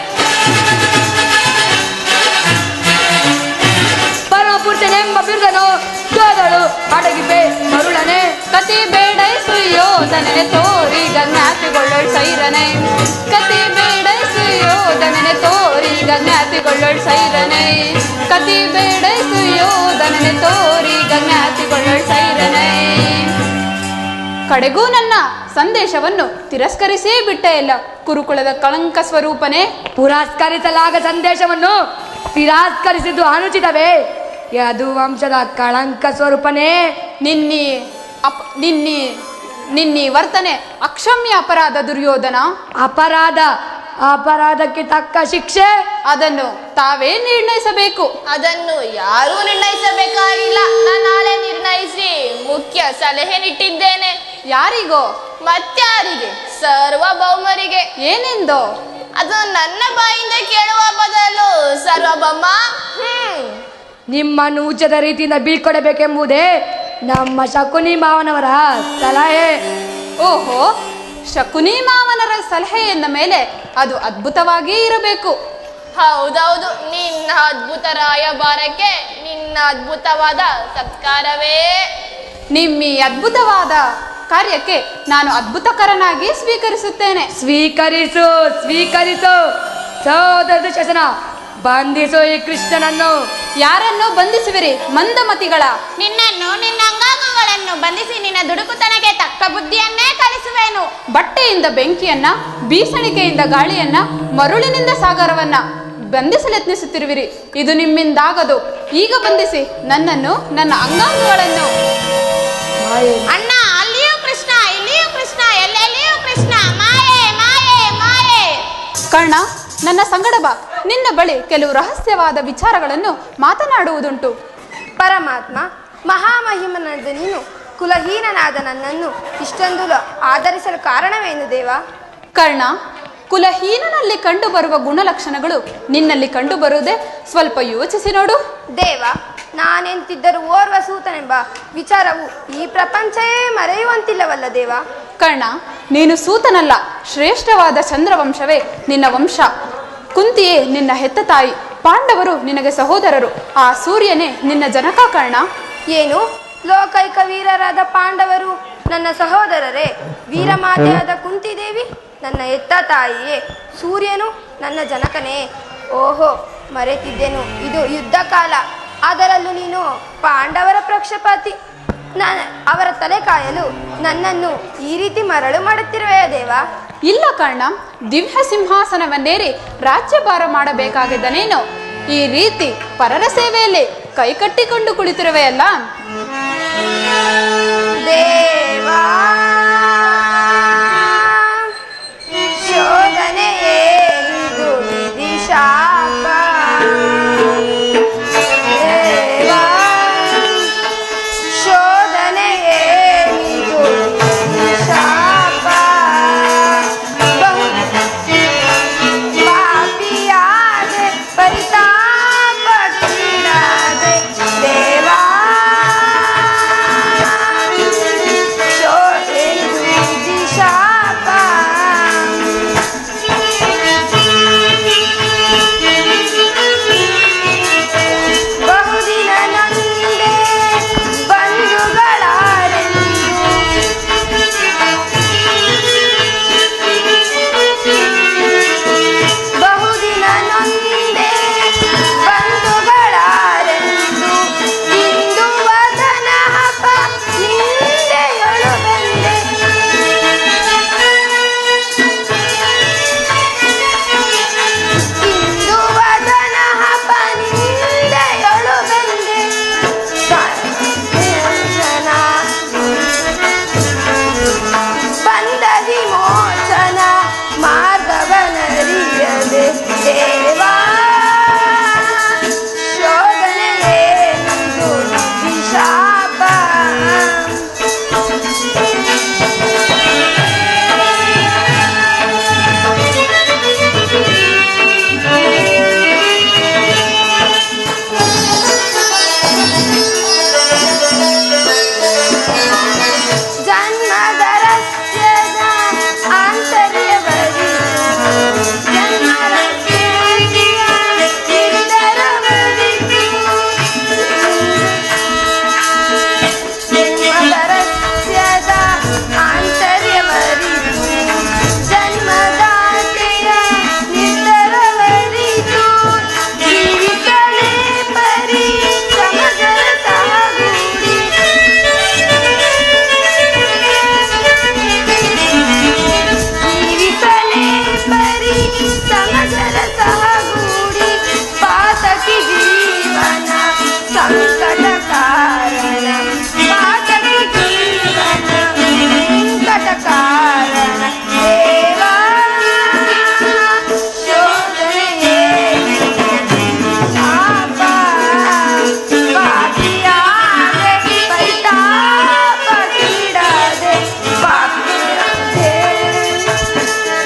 ಪರಮ ಪುರುಷನೆಂಬ ಬಿರುದನು ದುರಗಳು ಅಡಗಿಪೆ ಮರುಳನೆ. ಕತಿ ಬೇಡೈಸು ಯೋಧನೆ ತೋರೀಗ ಜ್ಞಾತಿಗೊಳ್ಳಳ್ ಸೈರನೈ, ಕತಿ ಬೇಡೈಸು ಯೋಧನೆ ತೋರೀಗ ಜ್ಞಾತಿಗೊಳ್ಳಳ್ ಸೈರನೈ, ಕತಿ ಬೇಡೈಸು ಯೋಧನೆ ತೋರೀಗ ಜ್ಞಾತಿಗೊಳ್ಳಳ್ ಸೈರನೈ. ಕಡೆಗೂ ನನ್ನ ಸಂದೇಶವನ್ನು ತಿರಸ್ಕರಿಸೇ ಬಿಟ್ಟ ಎಲ್ಲ ಕುರುಕುಲದ ಕಳಂಕ ಸ್ವರೂಪನೇ. ಪುರಸ್ಕರಿಸಲಾಗ ಸಂದೇಶವನ್ನು ತಿರಸ್ಕರಿಸಿದ್ದು ಅನುಚಿತವೇ? ಯದು ವಂಶದ ಕಳಂಕ ಸ್ವರೂಪನೇ. ನಿನ್ನಿ ವರ್ತನೆ ಅಕ್ಷಮ್ಯ ಅಪರಾಧ ದುರ್ಯೋಧನ. ಅಪರಾಧಕ್ಕೆ ತಕ್ಕ ಶಿಕ್ಷೆ ಅದನ್ನು ತಾವೇ ನಿರ್ಣಯಿಸಬೇಕು. ಅದನ್ನು ಯಾರೂ ನಿರ್ಣಯಿಸಬೇಕಾಗಿಲ್ಲ. ನಾನು ನಾಳೆ ನಿರ್ಣಯಿಸಿ ಮುಖ್ಯ ಸಲಹೆ ನೀಟ್ಟಿದ್ದೇನೆ. ಯಾರಿಗೋ? ಮತ್ಯಾರಿಗೆ? ಸಾರ್ವಭೌಮರಿಗೆ. ಏನೆಂದೋ? ಅದು ನನ್ನ ಬಾಯಿಂದ ಕೇಳುವ ಬದಲು ಸಾರ್ವಭೌಮ ನಿಮ್ಮನ್ನು ಉಚ್ಚದ ರೀತಿಯಿಂದ ಬೀಳ್ಕೊಡಬೇಕೆಂಬುದೇ ನಮ್ಮ ಶಕುನಿ ಮಾವನವರ ಸಲಹೆ. ಓಹೋ, ಶಕುನಿ ಮಾವನರ ಸಲಹೆ ಎಂದ ಮೇಲೆ ಅದು ಅದ್ಭುತವಾಗಿಯೇ ಇರಬೇಕು. ಹೌದೌದು, ನಿನ್ನ ಅದ್ಭುತ ರಾಯಭಾರಕ್ಕೆ ನಿನ್ನ ಅದ್ಭುತವಾದ ಸತ್ಕಾರವೇ. ನಿಮ್ಮಿ ಅದ್ಭುತವಾದ ಕಾರ್ಯಕ್ಕೆ ನಾನು ಅದ್ಭುತಕರನಾಗಿ ಸ್ವೀಕರಿಸುತ್ತೇನೆ. ಸ್ವೀಕರಿಸು ಸ್ವೀಕರಿಸು. ಸೋದರ ದುಶ್ಯಾಸನ, ಬಂಧಿಸು ಈ ಕೃಷ್ಣನನ್ನು. ಯಾರನ್ನು ಬಂಧಿಸುವಿರಿ? ಮಂದಮತಿಗಳ. ನಿನ್ನನ್ನು, ನಿನ್ನ ಅಂಗಾಂಗಗಳನ್ನು ಬಂಧಿಸಿ ನಿನ್ನ ದುಡುಕುತನಕ್ಕೆ ತಕ್ಕ ಬುದ್ಧಿಯನ್ನೇ ಕಲಿಸುವೆನು. ಬಟ್ಟೆಯಿಂದ ಬೆಂಕಿಯನ್ನ, ಬೀಸಣಿಕೆಯಿಂದ ಗಾಳಿಯನ್ನ, ಮರುಳಿನಿಂದ ಸಾಗರವನ್ನ ಬಂಧಿಸಲು ಯತ್ನಿಸುತ್ತಿರುವಿರಿ. ಇದು ನಿಮ್ಮಿಂದಾಗದು. ಈಗ ಬಂಧಿಸಿ ನನ್ನನ್ನು, ನನ್ನ ಅಂಗಾಂಗಗಳನ್ನು. ಅಣ್ಣ, ಅಲ್ಲಿಯೂ ಕೃಷ್ಣ, ಇಲ್ಲಿಯೂ ಕೃಷ್ಣ, ಎಲ್ಲೆಲ್ಲಿಯೂ ಕೃಷ್ಣ. ಮಾಯೆ ಮಾಯೆ ಮಾಯೆ. ಕರ್ಣ, ನನ್ನ ಸಂಗಡ ಬಾ. ನಿನ್ನ ಬಳಿ ಕೆಲವು ರಹಸ್ಯವಾದ ವಿಚಾರಗಳನ್ನು ಮಾತನಾಡುವುದುಂಟು. ಪರಮಾತ್ಮ, ಮಹಾಮಹಿಮನಾದ ನೀನು ಕುಲಹೀನನಾದ ನನ್ನನ್ನು ಇಷ್ಟೊಂದು ಆಧರಿಸಲು ಕಾರಣವೇನು ದೇವ? ಕರ್ಣ, ಕುಲಹೀನನಲ್ಲಿ ಕಂಡುಬರುವ ಗುಣಲಕ್ಷಣಗಳು ನಿನ್ನಲ್ಲಿ ಕಂಡುಬರುವುದೇ ಸ್ವಲ್ಪ ಯೋಚಿಸಿ ನೋಡು. ದೇವ, ನಾನೆಂತಿದ್ದರೂ ಓರ್ವ ಸೂತನೆಂಬ ವಿಚಾರವು ಈ ಪ್ರಪಂಚವೇ ಮರೆಯುವಂತಿಲ್ಲವಲ್ಲ ದೇವ? ಕರ್ಣ, ನೀನು ಸೂತನಲ್ಲ, ಶ್ರೇಷ್ಠವಾದ ಚಂದ್ರವಂಶವೇ ನಿನ್ನ ವಂಶ. ಕುಂತಿಯೇ ನಿನ್ನ ಹೆತ್ತ ತಾಯಿ. ಪಾಂಡವರು ನಿನಗೆ ಸಹೋದರರು. ಆ ಸೂರ್ಯನೇ ನಿನ್ನ ಜನಕ ಕರ್ಣ. ಏನು, ಲೋಕೈಕ ವೀರರಾದ ಪಾಂಡವರು ನನ್ನ ಸಹೋದರರೇ? ವೀರಮಾತೆಯಾದ ಕುಂತಿದೇವಿ ನನ್ನ ಎತ್ತ ತಾಯಿಯೇ? ಸೂರ್ಯನು ನನ್ನ ಜನಕನೇ? ಓಹೋ, ಮರೆತಿದ್ದೆನು. ಇದು ಯುದ್ಧ ಕಾಲ, ಅದರಲ್ಲೂ ನೀನು ಪಾಂಡವರ ಪಕ್ಷಪಾತಿ. ಅವರ ತಲೆ ಕಾಯಲು ನನ್ನನ್ನು ಈ ರೀತಿ ಮರಳು ಮಾಡುತ್ತಿರುವೆಯ ದೇವ? ಇಲ್ಲ ಕರ್ಣ, ದಿವ್ಯ ಸಿಂಹಾಸನವನ್ನೇರಿ ರಾಜ್ಯಭಾರ ಮಾಡಬೇಕಾಗಿದ್ದನೇನು? ಈ ರೀತಿ ಪರರ ಸೇವೆಯಲ್ಲಿ ಕೈಕಟ್ಟಿಕೊಂಡು ಕುಳಿತಿರುವೆಯಲ್ಲ. ದೇವಾ, ಶೋಧನೆಯೇನಿದು ವಿಧಿಶಾಪ. ದೇವಾ, ಶೋಧನೆಯೇನಿದು ವಿಧಿಶಾಪ. ಪಾಪಿಯಾದೆ ಪರಿತಾಪಕ್ಕೀಡಾದೆ ದೇವಾ, ಶೋಧನೆಯೇನಿದು ವಿಧಿಶಾಪ. ಬಹುದಿನ ನೊಂದೆ ಬಂಧುಗಳಾರೆಂದು ಬಹುದಿನ ನೊಂದೆ ಬಂಧುಗಳಾರೆಂದು ಇಂದು ವದನ ಹಪ ನಿಂದೆಯೊಳು ಬಂದೆ. ಇಂದು ವದನ ಹಪ ನಿಂದೆಯೊಳು ಬಂದೆ. ಸಂಯೋಜನ ಬಂದ ವಿಮೋಚನ ಮಾರ್ಗವನರಿಯದೆ ದೇವಾ, ಶೋಧನೆಯೇನಿದು ವಿಧಿಶಾಪ. ಜನ್ಮದ ರಹಸ್ಯದ ಆಂತರ್ಯವರಿದು, ಜನ್ಮದ ರಹಸ್ಯ ನಿರ್ಧರವರಿದು. ಜನ್ಮದ ರಹಸ್ಯದ ಆಂತರ್ಯವರಿದು, ಜನ್ಮದಾತೆಯ ನಿರ್ಧರವರಿದು. ಜೀವಿಸಲೇ ಪರಿ ಸಮಜರ ಸಹಗೂಡಿ, ಜೀವಿಸಲೇ ಪರಿ ಸಮಜರ ಸಹಗೂಡಿ. ಪಾತಕಿ ಜೀವನ ಸಂಕಟ ಕಾರಣ, ಪಾತಕಿ ಜೀವನ ಸಂಕಟ ಕಾರಣ ದೇವಾ, ಶೋಧನೆಯೇನಿದು ವಿಧಿಶಾಪ. ಪಾಪಿಯಾದೆ ಪರಿತಾಪಕ್ಕೀಡಾದೆ ಪಾಪಿಯಾದೆ,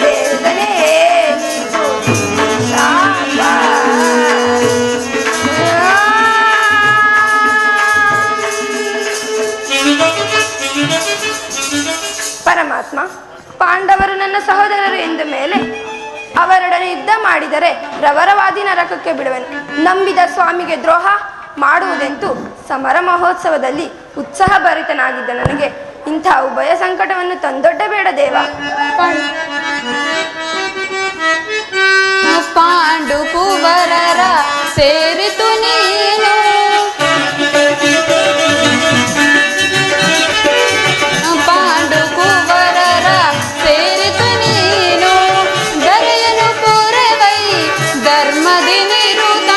ವೇದನೆಯೇನಿದು ವಿಧಿಶಾಪ. ಪರಮಾತ್ಮ, ಪಾಂಡವರು ನನ್ನ ಸಹೋದರರು ಎಂದ ಮೇಲೆ ಅವರೊಡನೆ ಯುದ್ಧ ಮಾಡಿದರೆ ರವರವಾದಿ ನರಕಕ್ಕೆ ಬಿಡುವೆನು. ನಂಬಿದ ಸ್ವಾಮಿಗೆ ದ್ರೋಹ ಮಾಡುವುದೆಂತೂ ಸಮರ ಮಹೋತ್ಸವದಲ್ಲಿ ಉತ್ಸಾಹ ಭರಿತನಾಗಿದ್ದ ನನಗೆ ಇಂಥ ಉಭಯ ಸಂಕಟವನ್ನು ತಂದೊಡ್ಡಬೇಡ ದೇವ. ಪಾಂಡು ಕುವರರ ಸೇರಿತು ನೀನು, ಪಾಂಡು ಕುವರರ ಸೇರಿತು ನೀನು. ದರೆಯನು ಪೂರವೈ ಧರ್ಮದಿ ನಿರುತ,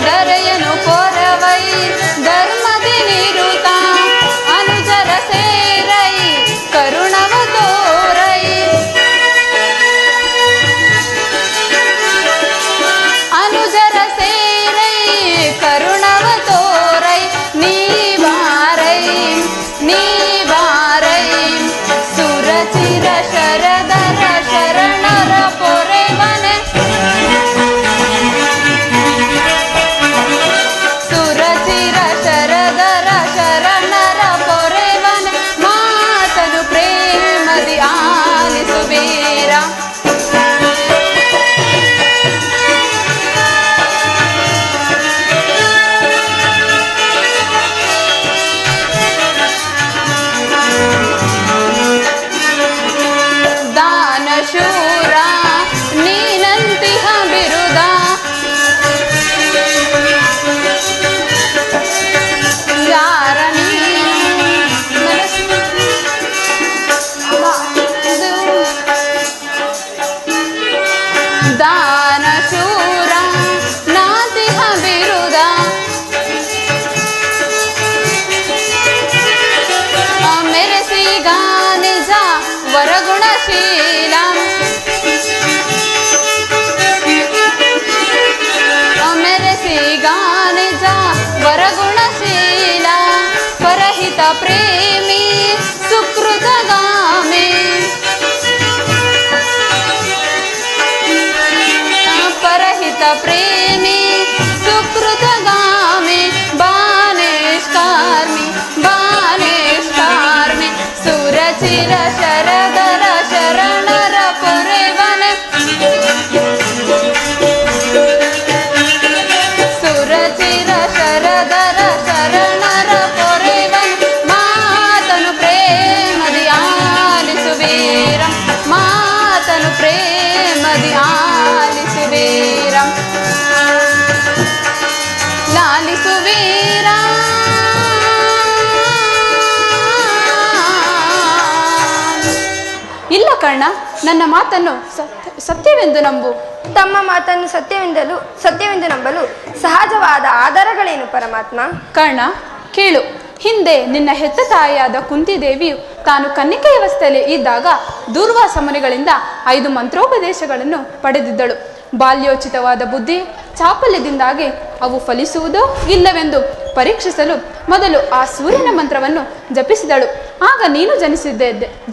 ದರೆಯನು ಪೂರವೈ ಧರ್ಮದಿ ನಿರುತ. ಅನುಜರ ಸೇರೈ ಕರುಣವ ತೋರೈ, ದಾನಶೂರ ನಾತಿಹ ಬಿರುದ ಮೆರೆಸಿಗ ನಿಜ ವರಗುಣಶೀಲ ಮೆರೆಸಿಗ ನಿಜ ವರಗುಣಶೀಲ ಪರಹಿತ ಪ್ರೇಮಿ ಸುಕೃತಗಾಮಿ ಪರಹಿತ ಪ್ರೇಮಿ ಸುಕೃತಗಾಮಿ ಬಾನೇಷ್ಕಾರ್ಮಿ ಬಾನೇಷ್ಕಾರ್ಮಿ ಸುರಚಿರ ಶರದರ ಶರಣರ ಪೊರೆವನೆ ಸುರಚಿರ ಶರದರ ಶರಣರ ಪೊರೆವನೆ ಮಾತನು ಪ್ರೇಮದಿ ಆಲಿಸುವೀರಂ ಮಾತನು ಪ್ರೇಮದಿ ಆಲಿಸುವೀರಂ ಲಾಲಿಸುವೀರ ಇಲ್ಲ ಕರ್ಣ, ನನ್ನ ಮಾತನ್ನು ಸತ್ಯವೆಂದು ನಂಬು. ತಮ್ಮ ಮಾತನ್ನು ಸತ್ಯವೆಂದು ನಂಬಲು ಸಹಜವಾದ ಆಧಾರಗಳೇನು ಪರಮಾತ್ಮ? ಕರ್ಣ, ಕೇಳು. ಹಿಂದೆ ನಿನ್ನ ಹೆತ್ತ ತಾಯಿಯಾದ ಕುಂತಿದೇವಿಯು ತಾನು ಕನ್ನಿಕೆಯವಸ್ಥೆಯಲ್ಲಿ ಇದ್ದಾಗ ದೂರ್ವಾಸ ಮುನಿಗಳಿಂದ 5 ಮಂತ್ರೋಪದೇಶಗಳನ್ನು ಪಡೆದಿದ್ದಳು. ಬಾಲ್ಯೋಚಿತವಾದ ಬುದ್ಧಿ ಚಾಪಲ್ಯದಿಂದಾಗಿ ಅವು ಫಲಿಸುವುದೋ ಇಲ್ಲವೆಂದು ಪರೀಕ್ಷಿಸಲು ಮೊದಲು ಆ ಸೂರ್ಯನ ಮಂತ್ರವನ್ನು ಜಪಿಸಿದಳು. ಆಗ ನೀನು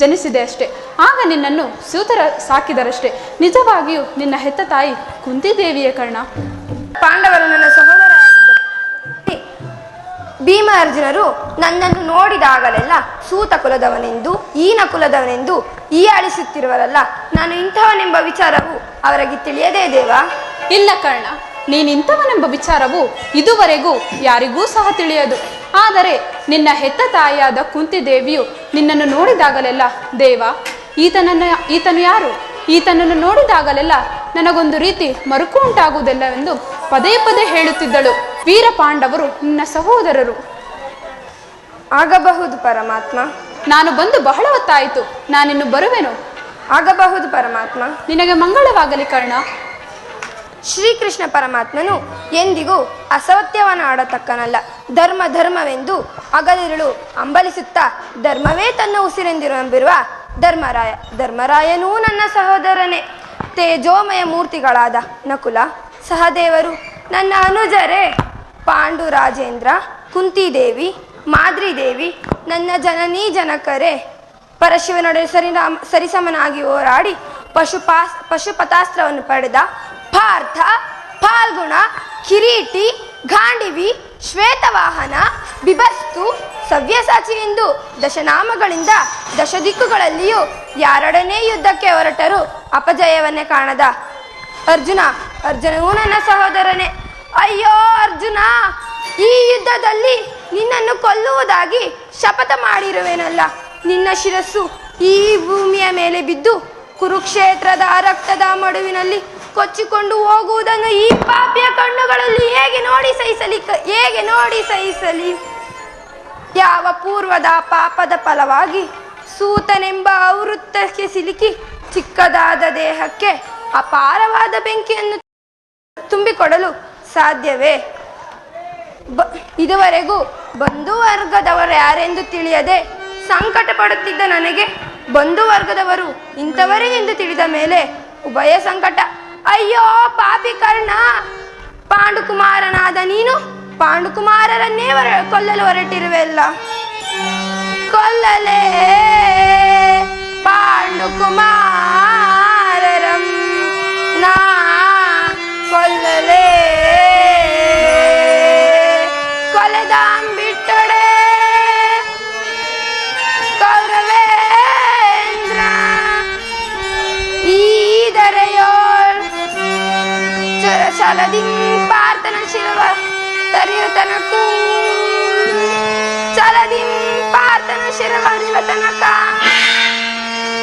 ಜನಿಸಿದೆ ಅಷ್ಟೇ. ಆಗ ನಿನ್ನನ್ನು ಸೂತರ ಸಾಕಿದರಷ್ಟೇ. ನಿಜವಾಗಿಯೂ ನಿನ್ನ ಹೆತ್ತ ತಾಯಿ ಕುಂತಿದೇವಿಯೇ ಕರ್ಣ. ಪಾಂಡವರು ನನ್ನ ಸಹೋದರರಾಗಿದ್ದರು. ಭೀಮ ಅರ್ಜುನರು ನನ್ನನ್ನು ನೋಡಿದಾಗಲೆಲ್ಲ ಸೂತ ಕುಲದವನೆಂದು ಈನ ಕುಲದವನೆಂದು ಆಳಿಸುತ್ತಿರುವರಲ್ಲ, ನಾನು ಇಂಥವನೆಂಬ ವಿಚಾರವು ಅವರಿಗೆ ತಿಳಿಯದೇ ದೇವಾ? ಇಲ್ಲ ಕರ್ಣ, ನೀನಿಂಥವನೆಂಬ ವಿಚಾರವು ಇದುವರೆಗೂ ಯಾರಿಗೂ ಸಹ ತಿಳಿಯದು. ಆದರೆ ನಿನ್ನ ಹೆತ್ತ ತಾಯಿಯಾದ ಕುಂತಿದೇವಿಯು ನಿನ್ನನ್ನು ನೋಡಿದಾಗಲೆಲ್ಲ ದೇವ, ಈತನು ಯಾರು? ಈತನನ್ನು ನೋಡಿದಾಗಲೆಲ್ಲ ನನಗೊಂದು ರೀತಿ ಮರುಕು ಉಂಟಾಗುವುದಿಲ್ಲವೆಂದು ಪದೇ ಪದೇ ಹೇಳುತ್ತಿದ್ದಳು. ವೀರ ಪಾಂಡವರು ನಿನ್ನ ಸಹೋದರರು. ಆಗಬಹುದು ಪರಮಾತ್ಮ. ನಾನು ಬಂದು ಬಹಳ ಹೊತ್ತಾಯಿತು. ನಾನಿನ್ನು ಬರುವೆನು. ಆಗಬಹುದು ಪರಮಾತ್ಮ. ನಿನಗೆ ಮಂಗಳವಾಗಲಿ ಕರ್ಣ. ಶ್ರೀಕೃಷ್ಣ ಪರಮಾತ್ಮನು ಎಂದಿಗೂ ಅಸತ್ಯವನ್ನು ಆಡತಕ್ಕನಲ್ಲ. ಧರ್ಮವೆಂದು ಹಗಲಿರುಳು ಅಂಬಲಿಸುತ್ತಾ ಧರ್ಮವೇ ತನ್ನ ಉಸಿರೆಂದಿರುವ ಧರ್ಮರಾಯನೂ ನನ್ನ ಸಹೋದರನೇ. ತೇಜೋಮಯ ಮೂರ್ತಿಗಳಾದ ನಕುಲ ಸಹದೇವರು ನನ್ನ ಅನುಜರೇ. ಪಾಂಡುರಾಜೇಂದ್ರ, ಕುಂತಿದೇವಿ, ಮಾದ್ರಿದೇವಿ ನನ್ನ ಜನನೀ ಜನಕರೇ. ಪರಶಿವನೊಡೆ ಸರಿಸಮನಾಗಿ ಹೋರಾಡಿ ಪಶುಪತಾಸ್ತ್ರವನ್ನು ಪಡೆದ ಪಾರ್ಥ, ಫಾಲ್ಗುಣ, ಕಿರೀಟಿ, ಗಾಂಡಿವಿ, ಶ್ವೇತವಾಹನ, ಬಿಭಸ್ತು, ಸವ್ಯಸಾಚಿ ಎಂದು ದಶನಾಮಗಳಿಂದ ದಶದಿಕ್ಕುಗಳಲ್ಲಿಯೂ ಯಾರೊಡನೆ ಯುದ್ಧಕ್ಕೆ ಹೊರಟರು ಅಪಜಯವನ್ನೇ ಕಾಣದ ಅರ್ಜುನವೂ ನನ್ನ ಸಹೋದರನೇ. ಅಯ್ಯೋ ಅರ್ಜುನ, ಈ ಯುದ್ಧದಲ್ಲಿ ನಿನ್ನನ್ನು ಕೊಲ್ಲುವುದಾಗಿ ಶಪಥ ಮಾಡಿರುವೆನಲ್ಲ. ನಿನ್ನ ಶಿರಸ್ಸು ಈ ಭೂಮಿಯ ಮೇಲೆ ಬಿದ್ದು ಕುರುಕ್ಷೇತ್ರದ ರಕ್ತದ ಮಡುವಿನಲ್ಲಿ ಕೊಚ್ಚಿಕೊಂಡು ಹೋಗುವುದನ್ನು ಈ ಪಾಪಿಯ ಕಣ್ಣುಗಳಲ್ಲಿ ಹೇಗೆ ನೋಡಿ ಸಹಿಸಲಿ? ಯಾವ ಪೂರ್ವದ ಪಾಪದ ಫಲವಾಗಿ ಸೂತನೆಂಬ ಔವೃತ್ತಕ್ಕೆ ಸಿಲುಕಿ ಚಿಕ್ಕದಾದ ದೇಹಕ್ಕೆ ಅಪಾರವಾದ ಬೆಂಕಿಯನ್ನು ತುಂಬಿಕೊಡಲು ಸಾಧ್ಯವೇ? ಇದುವರೆಗೂ ಬಂಧುವರ್ಗದವರು ಯಾರೆಂದು ತಿಳಿಯದೆ ಸಂಕಟ ಪಡುತ್ತಿದ್ದ ನನಗೆ ಬಂಧುವರ್ಗದವರು ಇಂಥವರೇ ಎಂದು ತಿಳಿದ ಮೇಲೆ ಉಭಯ ಸಂಕಟ. ಅಯ್ಯೋ ಪಾಪಿ ಕರ್ಣ, ಪಾಂಡುಕುಮಾರನಾದ ನೀನು ಪಾಂಡುಕುಮಾರರನ್ನೇ ಕೊಲ್ಲಲು ಹೊರಟಿರುವೆಲ್ಲ. ಕೊಲ್ಲಲೇ ಪಾಂಡುಕುಮಾರರಂ ನಾ ಕೊಲ್ಲಲೇ ಕೊಲೆದಾಂಬಿಟ್ಟೊಡೆ ಕೌರವೇಂದ್ರ ಈದರೆಯೋಳ್ ಚಲದಿಂ ಪಾರ್ಥನ ಶಿರವ ತರಿಯುತನಕ್ಕೂ ಚಲದಿಂ ಪಾರ್ಥನ ಶಿರವರಿವ ತನಕ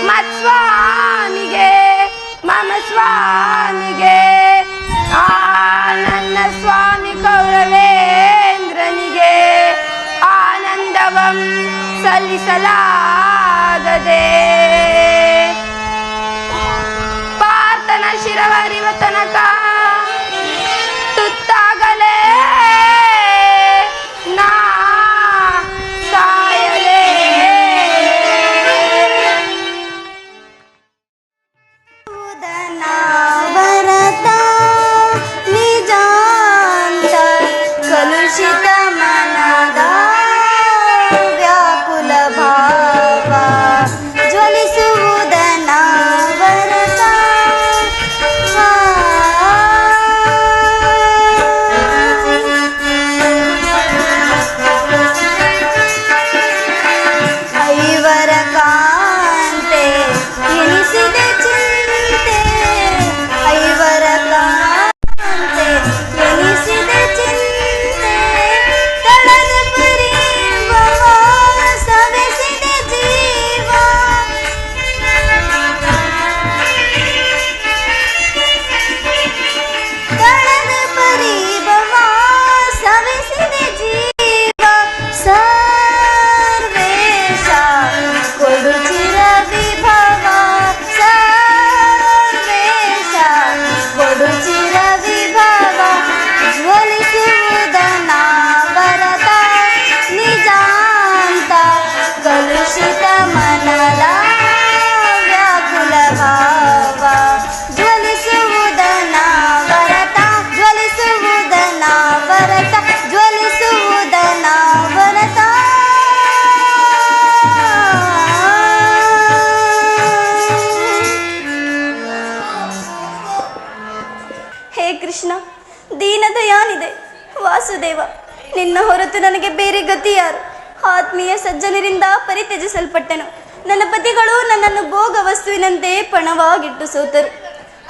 ಮತ್ಸ್ವಾಮಿಗೆ ಮಮ ಸ್ವಾಮಿಗೆ ನನ್ನ ಸ್ವಾಮಿ ಕೌರವೇಂದ್ರನಿಗೆ ಆನಂದವಂ ಸಲ್ಲಿಸಲಾಗದೆ ಪಾರ್ಥನ ಶಿರವರಿವ ತನಕ ತುತ್ತಾಗಲೇ ನಾ ಸಾಯಲೇ. ಭರತ ನಿಜಾಂತ ಕಲುಷಿತ ಮನದ ವ್ಯಾಕುಲ ಭಾವ ಜ್ವಲಿಸುವುದನ ಭರತ. ಐವರ ಕಾಂತೆ ಎನಿಸಿದೆ ಚಿಂತೆ, ಐವರ ಕಾಂತೆ ಎನಿಸಿದೆ ಚಿಂತೆ, ತಳದ ಪರಿಭವ ಸವೆಸಿದೆ ಜೀವ. ತಳದ ಪರಿಭವ ಸವೆಸಿದೆ ಜೀವ. ಸರ್ವೇಶ ಕೊಡು ಚಿರ ವಿಭವ, ಸರ್ವೇಶ ಕೊಡು ಚಿರ ವಿಭವ. ಜ್ವಲಿಸುವುದನ ಭರತ ನಿಜಾಂತ ಕಲುಷಿತ ಮನದ ವ್ಯಾಕುಲ ಭಾವ ಜ್ವಲಿಸುವುದನ ಭರತ, ಜ್ವಲಿಸುವುದನ ಭರತ, ಜ್ವಲಿಸುವುದನ ಭರತ. ಹೇ ಕೃಷ್ಣ, ದೀನದಯಾನಿದೆ ವಾಸುದೇವ, ನಿನ್ನ ಹೊರತು ನನಗೆ ಬೇರೆ ಗತಿ ಯಾರು? ಆತ್ಮೀಯ ಸಜ್ಜನರಿಂದ ಪರಿತ್ಯಜಿಸಲ್ಪಟ್ಟೆನು. ನನ್ನ ಪತಿಗಳು ನನ್ನನ್ನು ಭೋಗ ವಸ್ತುವಿನಂತೆ ಪಣವಾಗಿಟ್ಟು ಸೋತರು.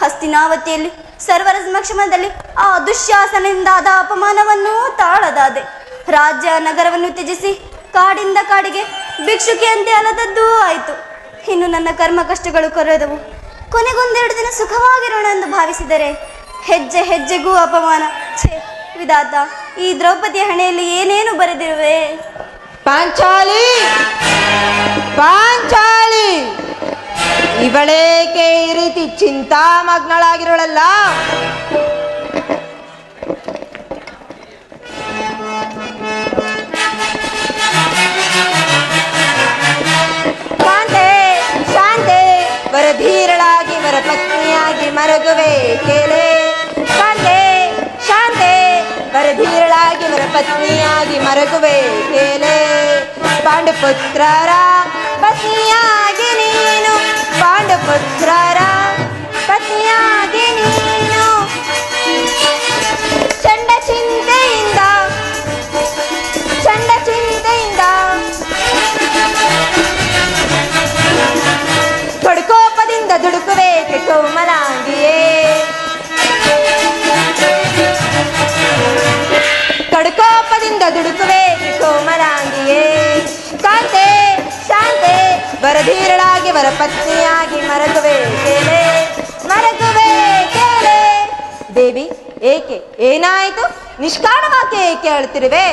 ಹಸ್ತಿನಾವತಿಯಲ್ಲಿ ಸರ್ವರ ಸಮಕ್ಷಮದಲ್ಲಿ ಆ ದುಶ್ಯಾಸನದಿಂದಾದ ಅಪಮಾನವನ್ನು ತಾಳದಾದೆ. ರಾಜ್ಯ ನಗರವನ್ನು ತ್ಯಜಿಸಿ ಕಾಡಿಂದ ಕಾಡಿಗೆ ಭಿಕ್ಷುಕಿಯಂತೆ ಅಲದದ್ದೂ ಆಯಿತು. ಇನ್ನು ನನ್ನ ಕರ್ಮ ಕಷ್ಟಗಳು ಕೊರೆದವು. ಕೊನೆಗೊಂದೆರಡು ದಿನ ಸುಖವಾಗಿರೋಣ ಎಂದು ಭಾವಿಸಿದರೆ ಹೆಜ್ಜೆ ಹೆಜ್ಜೆಗೂ ಅಪಮಾನ. ಛೇ ವಿಧಾತ, ಈ ದ್ರೌಪದಿಯ ಹಣೆಯಲ್ಲಿ ಏನೇನು ಬರೆದಿರುವೆ? ಪಾಂಚಾಲಿ, ಪಾಂಚಾಲಿ, ಇವಳೇಕೆ ಈ ರೀತಿ ಚಿಂತಾಮಗ್ನಳಾಗಿರೋಳಲ್ಲ? ಶಾಂತೆ, ಶಾಂತೆ, ವರಧೀರಳಾಗಿ ವರಪತ್ನಿಯಾಗಿ ಮರಗುವೆ ಕೇಳೆ. ಶಾಂತೆ, ಶಾಂತೆ, ವರಧೀರಳಾಗಿ ವರಪತ್ನಿಯಾಗಿ ಮರಗುವೆ ಕೇಳೆ. ಪಾಂಡುಪುತ್ರರ ಪತ್ನಿಯಾಗಿ ನೀನು, ಪಾಂಡುಪುತ್ರರ ಪತ್ನಿಯಾಗಿ ನೀನು. ಚಂಡ ಚಿಂತೆಯಿಂದ, ಚಂಡ ಚಿಂತೆಯಿಂದ ಕಡ್ಕೋಪದಿಂದ ದುಡುಕುವೆ ಕೋಮಲಾಂಗಿಯೇ. ಕಡ್ಕೋಪದಿಂದ ದುಡುಕುವೆ ಕೋಮಲಾಂಗಿಯೇ. ಕಾಂತೆ, ಶಾಂತೆ, ವರಧೀರಳಾಗಿ ವರಪತ್ನಿಯಾಗಿ ಮರಗುವೆ ಕೇಳೆ, ಮರಗುವೆ ಕೇಳೆ. ದೇವಿ, ಏಕೆ ಏನಾಯಿತು? ನಿಷ್ಕಾರಣವಾಗಿ ಏಕೆ ಅಳುತ್ತಿರುವೆ?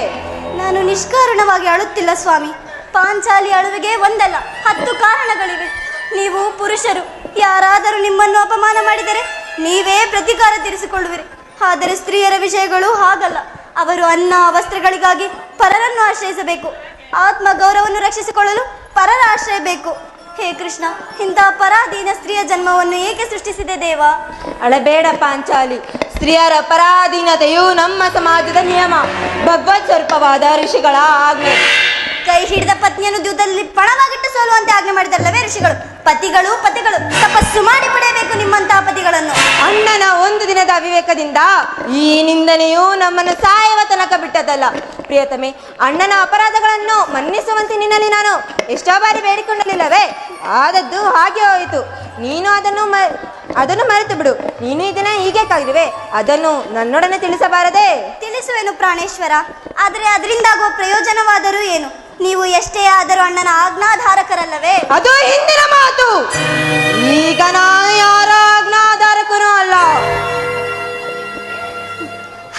ನಾನು ನಿಷ್ಕಾರಣವಾಗಿ ಅಳುತ್ತಿಲ್ಲ ಸ್ವಾಮಿ. ಪಾಂಚಾಲಿ ಅಳುವಿಗೆ ಒಂದಲ್ಲ 10 ಕಾರಣಗಳಿವೆ. ನೀವು ಪುರುಷರು, ಯಾರಾದರೂ ನಿಮ್ಮನ್ನು ಅಪಮಾನ ಮಾಡಿದರೆ ನೀವೇ ಪ್ರತೀಕಾರ ತೀರಿಸಿಕೊಳ್ಳುವಿರಿ. ಆದರೆ ಸ್ತ್ರೀಯರ ವಿಷಯಗಳು ಹಾಗಲ್ಲ. ಅವರು ಅನ್ನ ವಸ್ತ್ರಗಳಿಗಾಗಿ ಪರರನ್ನು ಆಶ್ರಯಿಸಬೇಕು. ಆತ್ಮ ಗೌರವವನ್ನು ರಕ್ಷಿಸಿಕೊಳ್ಳಲು ಪರರ ಆಶ್ರಯ ಬೇಕು. ಹೇ ಕೃಷ್ಣ, ಇಂಥ ಪರಾಧೀನ ಸ್ತ್ರೀಯ ಜನ್ಮವನ್ನು ಏಕೆ ಸೃಷ್ಟಿಸಿದೆ ದೇವ? ಅಳಬೇಡ ಪಾಂಚಾಲಿ, ಸ್ತ್ರೀಯರ ಪರಾಧೀನತೆಯು ನಮ್ಮ ಸಮಾಜದ ನಿಯಮ, ಭಗವತ್ ಸ್ವರೂಪವಾದ ಋಷಿಗಳ ಆಜ್ಞೆ. ಕೈ ಹಿಡಿದ ಪತ್ನಿಯನ್ನು ಯುದ್ಧದಲ್ಲಿ ಪಣವಾಗಿಟ್ಟು ಸೋಲುವಂತೆ ಆಜ್ಞೆ ಮಾಡಿದಲ್ಲವೇ ಋಷಿಗಳು? ಪತಿಗಳು ಪತಿಗಳು ತಪಸ್ಸು ಮಾಡಿ ಪಡೆಯಬೇಕು ನಿಮ್ಮಂತಹ ಪತಿಗಳನ್ನು. ಅಣ್ಣನ ಒಂದು ದಿನದ ಅವಿವೇಕದಿಂದ ಈ ನಿಂದನೆಯು ನಮ್ಮನ್ನು ಸಾಯುವ ತನಕ ಬಿಟ್ಟದಲ್ಲ. ಪ್ರಿಯತಮೆ, ಅಣ್ಣನ ಅಪರಾಧಗಳನ್ನು ಮನ್ನಿಸುವಂತೆ ನಿನ್ನಲ್ಲಿ ನಾನು ಎಷ್ಟೋ ಬಾರಿ ಬೇಡಿಕೊಳ್ಳಲಿಲ್ಲವೇ? ಆದದ್ದು ಹಾಗೆ ಹೋಯಿತು. ನೀನು ಅದನ್ನು ಮರೆತು ಬಿಡು. ನೀನು ಇದನ್ನ ಹೀಗೆ ಕಾದಿರುವೆ, ಅದನ್ನು ನನ್ನೊಡನೆ ತಿಳಿಸಬಾರದೆ? ತಿಳಿಸುವೆನು ಪ್ರಾಣೇಶ್ವರ, ಆದರೆ ಅದರಿಂದಾಗುವ ಪ್ರಯೋಜನವಾದರೂ ಏನು? ನೀವು ಎಷ್ಟೇ ಆದರೂ ಅಣ್ಣನ ಆಜ್ಞಾಧಾರಕರಲ್ಲವೇ? ಅದು ಹಿಂದಿನ ಮಾತು. ಈಗ ನಾನು ಯಾರ ಆಜ್ಞಾಧಾರಕನೂ ಅಲ್ಲ.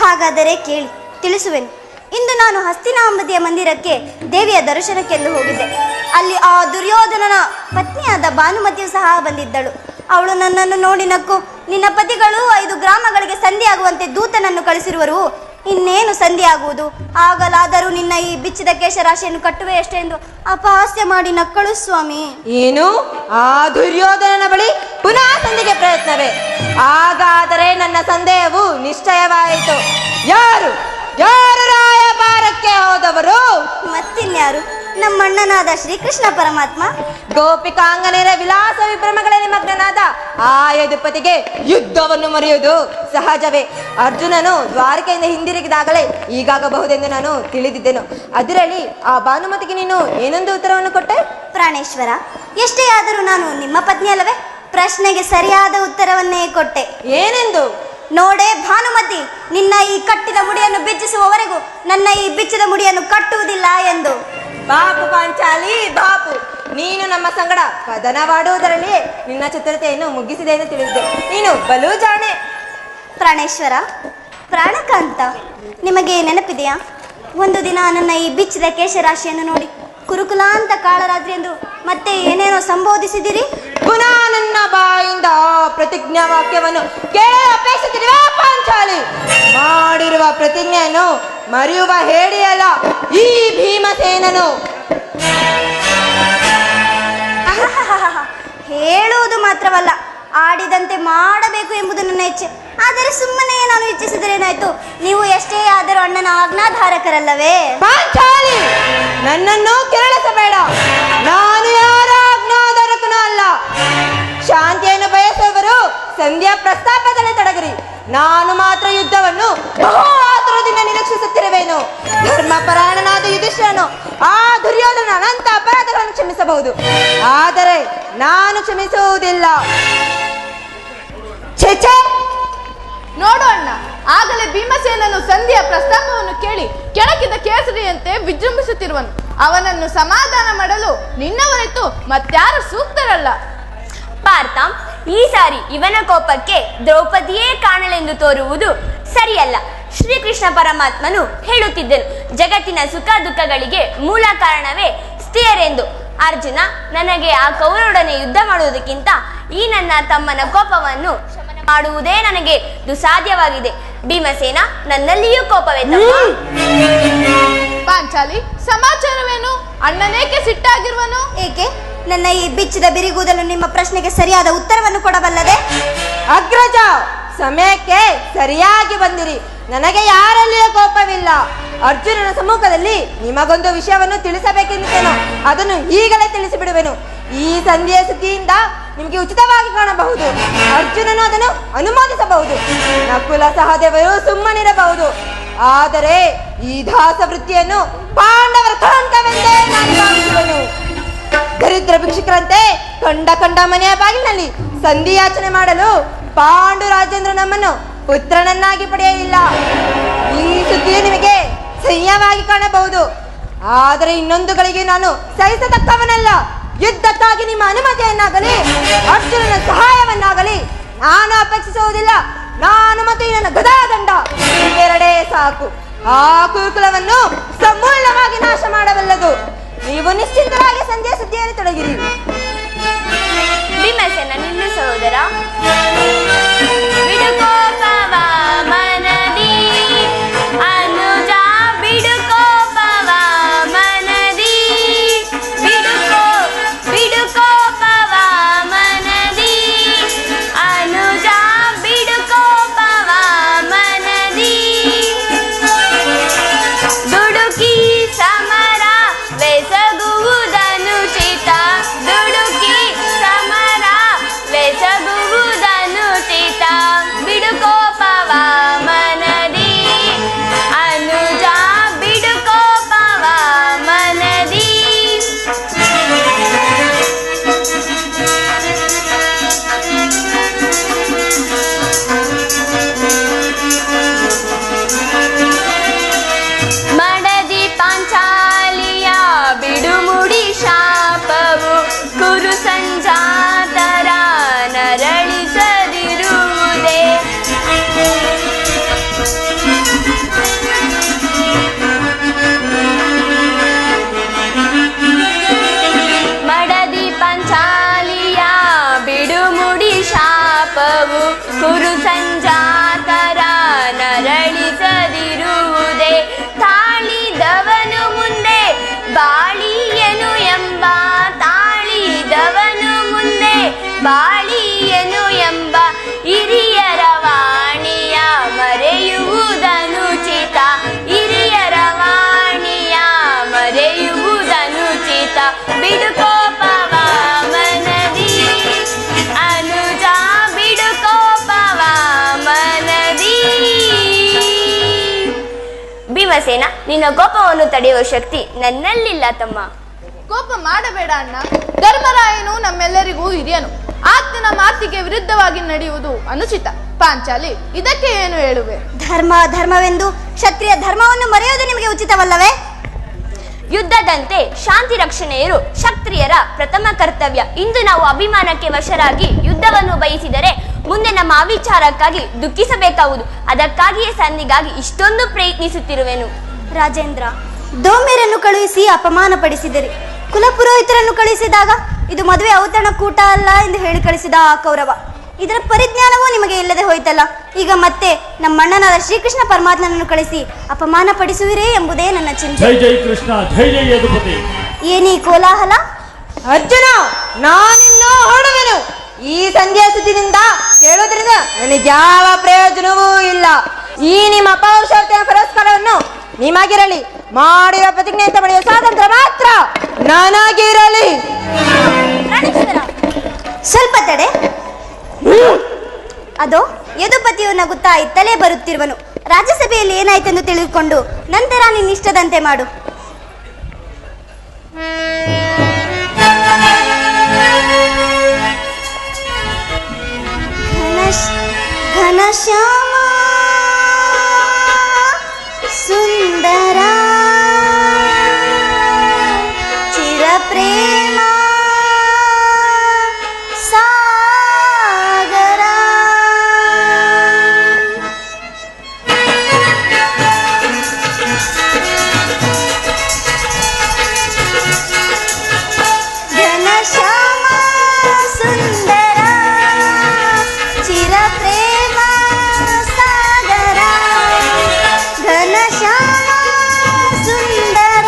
ಹಾಗಾದರೆ ಕೇಳಿ, ತಿಳಿಸುವೆನು. ಇಂದು ನಾನು ಹಸ್ತಿನಾಂಬದಿಯ ಮಂದಿರಕ್ಕೆ ದೇವಿಯ ದರ್ಶನಕ್ಕೆಂದು ಹೋಗಿದ್ದೆ. ಅಲ್ಲಿ ಆ ದುರ್ಯೋಧನನ ಪತ್ನಿಯಾದ ಭಾನುಮತಿಯು ಸಹ ಬಂದಿದ್ದಳು. ಅವಳು ನನ್ನನ್ನು ನೋಡಿ ನಕ್ಕು, ನಿನ್ನ ಪತಿಗಳು 5 ಗ್ರಾಮಗಳಿಗೆ ಸಂಧಿಯಾಗುವಂತೆ ದೂತನನ್ನು ಕಳಿಸಿರುವರು, ಇನ್ನೇನು ಸಂಧಿ ಆಗುವುದು, ಆಗಲಾದರೂ ನಿನ್ನ ಈ ಬಿಚ್ಚಿದ ಕೇಶರಾಶಿಯನ್ನು ಕಟ್ಟುವೆ ಎಷ್ಟೆಂದು ಅಪಹಾಸ್ಯ ಮಾಡಿ ನಕ್ಕಳು ಸ್ವಾಮಿ. ಏನು ಆ ದುರ್ಯೋಧನನ ಬಳಿ ಪುನಃ ಸಂಧಿಗೆ ಪ್ರಯತ್ನವೇ? ಹಾಗಾದರೆ ನನ್ನ ಸಂದೇಹವು ನಿಶ್ಚಯವಾಯಿತು. ಯಾರು ಯಾರು ರಾಯಭಾರಕ್ಕೆ ಹೋದವರು? ಮತ್ತಿನ್ಯಾರು, ನಮ್ಮಣ್ಣನಾದ ಶ್ರೀಕೃಷ್ಣ ಪರಮಾತ್ಮ. ಗೋಪಿಕಾಂಗನೆಯರ ವಿಲಾಸ ವಿಭ್ರಮಗಳಲ್ಲಿ ಮಗ್ನನಾದ ಆ ಯದುಪತಿಗೆ ಯುದ್ಧವನ್ನು ಮರೆಯುವುದು ಸಹಜವೇ. ಅರ್ಜುನನು ದ್ವಾರಕೆಯಿಂದ ಹಿಂದಿರುಗಿದಾಗಲೇ ಈಗಾಗಬಹುದೆಂದು ನಾನು ತಿಳಿದಿದ್ದೆನು. ಅದರಲ್ಲಿ ಆ ಭಾನುಮತಿಗೆ ನೀನು ಏನೊಂದು ಉತ್ತರವನ್ನು ಕೊಟ್ಟೆ? ಪ್ರಾಣೇಶ್ವರ, ಎಷ್ಟೇ ಆದರೂ ನಾನು ನಿಮ್ಮ ಪತ್ನಿ ಅಲ್ಲವೇ? ಪ್ರಶ್ನೆಗೆ ಸರಿಯಾದ ಉತ್ತರವನ್ನೇ ಕೊಟ್ಟೆ. ಏನೆಂದು? ನೋಡೆ ಭಾನುಮತಿ, ನಿನ್ನ ಈ ಕಟ್ಟಿದ ಮುಡಿಯನ್ನು ಬಿಚ್ಚಿಸುವವರೆಗೂ ನನ್ನ ಈ ಬಿಚ್ಚಿದ ಮುಡಿಯನ್ನು ಕಟ್ಟುವುದಿಲ್ಲ ಎಂದು. ಬಾಪು ಪಾಂಚಾಲಿ ಬಾಪು, ನೀನು ನಮ್ಮ ಸಂಗಡ ಕದನವಾಡುವುದರಲ್ಲಿಯೇ ನಿನ್ನ ಚತುರತೆಯನ್ನು ಮುಗಿಸಿದೆ ಎಂದು ತಿಳಿದಿದ್ದೆ. ನೀನು ಬಲು ಜಾಣೆ. ಪ್ರಾಣೇಶ್ವರ, ಪ್ರಾಣಕಾಂತ, ನಿಮಗೆ ನೆನಪಿದೆಯಾ? ಒಂದು ದಿನ ನನ್ನ ಈ ಬಿಚ್ಚಿದ ಕೇಶರಾಶಿಯನ್ನು ನೋಡಿ ಕುರುಕುಲ ಅಂತ ಕಾಳರಾತ್ರಿ ಎಂದು ಮತ್ತೆ ಏನೇನೋ ಸಂಬೋಧಿಸಿದಿರಿ. ಪುನಃ ನನ್ನ ಬಾಯಿಂದ ಪ್ರತಿಜ್ಞಾ ವಾಕ್ಯವನ್ನು ಕೇಳ ಅಪೇಕ್ಷಿಸಿರುವ ಪಾಂಚಾಲಿ, ಮಾಡಿರುವ ಪ್ರತಿಜ್ಞೆಯನ್ನು ಮರೆಯುವ ಹೇಳಿಯಲ್ಲ ಈ ಭೀಮಸೇನನು. ಹೇಳುವುದು ಮಾತ್ರವಲ್ಲ, ಆಡಿದಂತೆ ಮಾಡಬೇಕು ಎಂಬುದು ನನ್ನ ಇಚ್ಛೆ. ಆದರೆ ಸುಮ್ಮನೆ ನಾನು ಇಚ್ಛಿಸಿದರೇನಾಯ್ತು? ನೀವು ಎಷ್ಟೇ ಆದರೂ ಅಣ್ಣನ ಆಜ್ಞಾಧಾರಕರಲ್ಲವೇ? ಪಾಂಚಾಲಿ, ನನ್ನನ್ನು ಕೆರಳಿಸಬೇಡ. ನಾನು ಯಾರ ಆಜ್ಞಾಧಾರಕನೂ ಅಲ್ಲ. ಶಾಂತಿಯನ್ನು ಬಯಸುವವರು ಸಂಧ್ಯಾ ಪ್ರಸ್ತಾಪದಲ್ಲಿ ತೊಡಗಿರಿ. ನಾನು ಮಾತ್ರ ಯುದ್ಧವನ್ನು ಬಹು ಆತುರದಿಂದ ನಿರೀಕ್ಷಿಸುತ್ತಿರುವೆನು. ಧರ್ಮಪರಾಯಣನಾದ ಯುಧಿಷ್ಠಿರನು ಆ ದುರ್ಯೋಧನ ಅನಂತ ಅಪರಾಧಗಳನ್ನು ಕ್ಷಮಿಸಬಹುದು, ಆದರೆ ನಾನು ಕ್ಷಮಿಸುವುದಿಲ್ಲ. ಛೆ, ನೋಡು ಅಣ್ಣ, ಆಗಲೇ ಭೀಮಸೇನನು ಸಂಧಿಯ ಪ್ರಸ್ತಾಪವನ್ನು ಕೇಳಿ ಕೆಣಕಿದ ಕೇಸರಿಯಂತೆ ವಿಜೃಂಭಿಸುತ್ತಿರುವನು. ಅವನನ್ನು ಸಮಾಧಾನ ಮಾಡಲು ನಿನ್ನ ಹೊರತು ಮತ್ಯಾರು ಸೂಕ್ತರಲ್ಲ. ಪಾರ್ಥ, ಈ ಸಾರಿ ಇವನ ಕೋಪಕ್ಕೆ ದ್ರೌಪದಿಯೇ ಕಾರಣಲೆಂದು ತೋರುವುದು ಸರಿಯಲ್ಲ. ಶ್ರೀಕೃಷ್ಣ ಪರಮಾತ್ಮನು ಹೇಳುತ್ತಿದ್ದನು, ಜಗತ್ತಿನ ಸುಖ ದುಃಖಗಳಿಗೆ ಮೂಲ ಕಾರಣವೇ ಸ್ತ್ರೀಯರೆಂದು. ಅರ್ಜುನ, ನನಗೆ ಆ ಕೌರವರೊಡನೆ ಯುದ್ಧ ಮಾಡುವುದಕ್ಕಿಂತ ಈ ನನ್ನ ತಮ್ಮನ ಕೋಪವನ್ನು ಶಮನ ಮಾಡುವುದೇ ನನಗೆ ದುಸಾಧ್ಯವಾಗಿದೆ. ಭೀಮಸೇನ, ನನ್ನಲ್ಲಿಯೂ ಕೋಪವೇ ತಮ್ಮ. ಪಾಂಚಾಲಿ, ಸಮಾಚಾರವೇನು? ಅಣ್ಣನೇಕೆ ಸಿಟ್ಟಾಗಿರುವನು? ಏಕೆ? ನನ್ನ ಈ ಬಿಚ್ಚಿದ ಬಿರಿಗುವುದನ್ನು ನಿಮ್ಮ ಪ್ರಶ್ನೆಗೆ ಸರಿಯಾದ ಉತ್ತರವನ್ನು ಕೊಡಬಲ್ಲದೆ? ಅಗ್ರಜ, ಸಮಯಕ್ಕೆ ಸರಿಯಾಗಿ ಬಂದಿರಿ. ನನಗೆ ಯಾರಲ್ಲಿಯೂ ಕೋಪವಿಲ್ಲ. ಅರ್ಜುನನ ಸಮ್ಮುಖದಲ್ಲಿ ನಿಮಗೊಂದು ವಿಷಯವನ್ನು ತಿಳಿಸಬೇಕೆಂದಿದ್ದೇನೋ, ಅದನ್ನು ಈಗಲೇ ತಿಳಿಸಿಬಿಡುವೆನು. ಈ ಸಂಧಿಯ ಸುದ್ದಿಯಿಂದ ನಿಮಗೆ ಉಚಿತವಾಗಿ ಕಾಣಬಹುದು. ಅರ್ಜುನನು ಅದನ್ನು ಅನುಮೋದಿಸಬಹುದು, ನಕುಲ ಸಹದೇವರು ಸುಮ್ಮನಿರಬಹುದು. ಆದರೆ ಈ ದಾಸ ವೃತ್ತಿಯನ್ನು ಪಾಂಡವರ ಕಳಂಕವೆಂದೇ ನಾನು ಭಾವಿಸುವೆನು. ದರಿದ್ರ ಭಿಕ್ಷುಕರಂತೆ ಕಂಡ ಮನೆಯ ಬಾಗಿಲಿನಲ್ಲಿ ಸಂಧಿಯಾಚನೆ ಮಾಡಲು ಪಾಂಡು ರಾಜೇಂದ್ರ ನಮ್ಮನ್ನು ಪುತ್ರನನ್ನಾಗಿ ಪಡೆಯಲಿಲ್ಲ. ಈ ಸುದ್ದಿಯು ನಿಮಗೆ ಸಹ್ಯವಾಗಿ ಕಾಣಬಹುದು, ಆದರೆ ಇನ್ನೊಂದು ಗಳಿಗೆ ನಾನು ಸಹಿಸತಕ್ಕವನಲ್ಲ. ಯುದ್ಧಕ್ಕಾಗಿ ನಿಮ್ಮ ಅನುಮತಿಯನ್ನಾಗಲಿ ಅರ್ಜುನನ ಸಹಾಯವನ್ನಾಗಲಿ ನಾನು ಅಪೇಕ್ಷಿಸುವುದಿಲ್ಲ. ನಾನು ಮತ್ತು ನನ್ನ ಗದಾದಂಡ ಇವೆರಡೇ ಸಾಕು. ಆ ಕುರುಕುಲವನ್ನು ಸಮೂಲವಾಗಿ ನಾಶ ಮಾಡಬಲ್ಲದು. ನೀವು ನಿಶ್ಚಿಂತರಾಗಿ ಸಂಧ್ಯಾ ಸುದ್ದಿಯಲ್ಲಿ ತೊಡಗಿರಿ. ಭೀಮಸೇನ, ನಿಲ್ಲು ಸಹೋದರ. ಬಿಡುಕೋಪವ ಮನದಿ ಅನುಜ, ಬಿಡುಕೋಪವ ಮನದಿ, ಬಿಡುಕೋಪವ ಮನದಿ ಅನುಜ, ಬಿಡುಕೋಪವ ಮನದಿ. ದುಡುಕಿ ಸಮರ ಬೆಸಗುವುದನು ಚಿತ, ದುಡುಕಿ ಸಮರ ಬೆಸಗುವುದನು ಚಿತ. ಭೀಮಸೇನ, ನಿನ್ನ ಕೋಪವನ್ನು ತಡೆಯುವ ಶಕ್ತಿ ನನ್ನಲ್ಲಿಲ್ಲ ತಮ್ಮ. ಕೋಪ ಮಾಡಬೇಡ ಅಣ್ಣ. ಧರ್ಮರಾಯನು ನಮ್ಮೆಲ್ಲರಿಗೂ ಹಿರಿಯನು. ಆತನ ಮಾತಿಗೆ ವಿರುದ್ಧವಾಗಿ ನಡೆಯುವುದು ಅನುಚಿತ. ಪಾಂಚಾಲಿ, ಇದಕ್ಕೆ ಏನು ಹೇಳುವೆ? ಧರ್ಮವೆಂದು ಕ್ಷತ್ರಿಯ ಧರ್ಮವನ್ನು ಮರೆಯುವುದು ನಿಮಗೆ ಉಚಿತವಲ್ಲವೇ? ಯುದ್ಧದಂತೆ ಶಾಂತಿ ರಕ್ಷಣೆಯರು ಕ್ಷತ್ರಿಯರ ಪ್ರಥಮ ಕರ್ತವ್ಯ. ಇಂದು ನಾವು ಅಭಿಮಾನಕ್ಕೆ ವಶರಾಗಿ ಯುದ್ಧವನ್ನು ಬಯಸಿದರೆ ಮುಂದೆ ನಮ್ಮ ಅವಿಚಾರಕ್ಕಾಗಿ ದುಃಖಿಸಬೇಕಾಗುವುದು. ಅದಕ್ಕಾಗಿಯೇ ಸಂಧಿಗಾಗಿ ಇಷ್ಟೊಂದು ಪ್ರಯತ್ನಿಸುತ್ತಿರುವೆನು. ರಾಜೇಂದ್ರ, ದೋಮ್ಯರನ್ನು ಕಳುಹಿಸಿ ಅಪಮಾನ ಪಡಿಸಿದಿರಿ. ಕುಲಪುರೋಹಿತರನ್ನು ಕಳುಹಿಸಿದಾಗ ಇದು ಮದುವೆ ಔತಣಕೂಟ ಅಲ್ಲ ಎಂದು ಹೇಳಿ ಕಳಿಸಿದ ಆ ಕೌರವ. ಇದರ ಪರಿಜ್ಞಾನವೂ ನಿಮಗೆ ಇಲ್ಲದೆ ಹೋಯ್ತಲ್ಲ. ಈಗ ಮತ್ತೆ ನಮ್ಮಣ್ಣನಾದ ಶ್ರೀಕೃಷ್ಣ ಪರಮಾತ್ಮನನ್ನು ಕಳಿಸಿ ಅಪಮಾನ ಪಡಿಸುವಿರೇ ಎಂಬುದೇ ನನ್ನ ಚಿಂತೆ. ಜೈ ಜೈ ಕೃಷ್ಣ, ಜೈ ಜೈ ಯದುಪತಿ. ಏನೀ ಕೋಲಾಹಲ? ಅರ್ಜುನ, ನಾನಿನ್ನೂ ಹೊರಡುವೆನು. ಈ ಸಂಧ್ಯಾ ಸುದ್ದಿನಿಂದ ಕೇಳೋದ್ರಿಂದ ನನಗೆ ಯಾವ ಪ್ರಯೋಜನವೂ ಇಲ್ಲ. ಈ ನಿಮ್ಮ ಪೌರುಷಾರ್ಥಿಯ ಪರಸ್ಪರವನ್ನು ನಿಮಗಿರಲಿ, ಮಾಡಿರುವ ಪ್ರತಿಜ್ಞೆಯಿಂದ ಪಡೆಯುವ ಸ್ವಾತಂತ್ರ್ಯ ಮಾತ್ರ ನನಗಿರಲಿ. ಪ್ರಾಣೇಶ್ವರ, ಸ್ವಲ್ಪ ತಡೆ. ಅದೋ ಯದುಪತಿಯು ನಗುತ್ತಾ ಇತ್ತಲೇ ಬರುತ್ತಿರುವನು. ರಾಜ್ಯಸಭೆಯಲ್ಲಿ ಏನಾಯ್ತೆಂದು ತಿಳಿದುಕೊಂಡು ನಂತರ ನಿನ್ನಿಷ್ಟದಂತೆ ಮಾಡು. ಘನಶ್ಯಾಮ ಸುಂದರ ಚಿರಪ್ರೇಮ ಸಾಗರ ಘನಶ್ಯಾಮ ಸುಂದರ ಚಿರಪ್ರೇಮ ಸಾಗರ ಘನಶ್ಯಾಮ ಸುಂದರ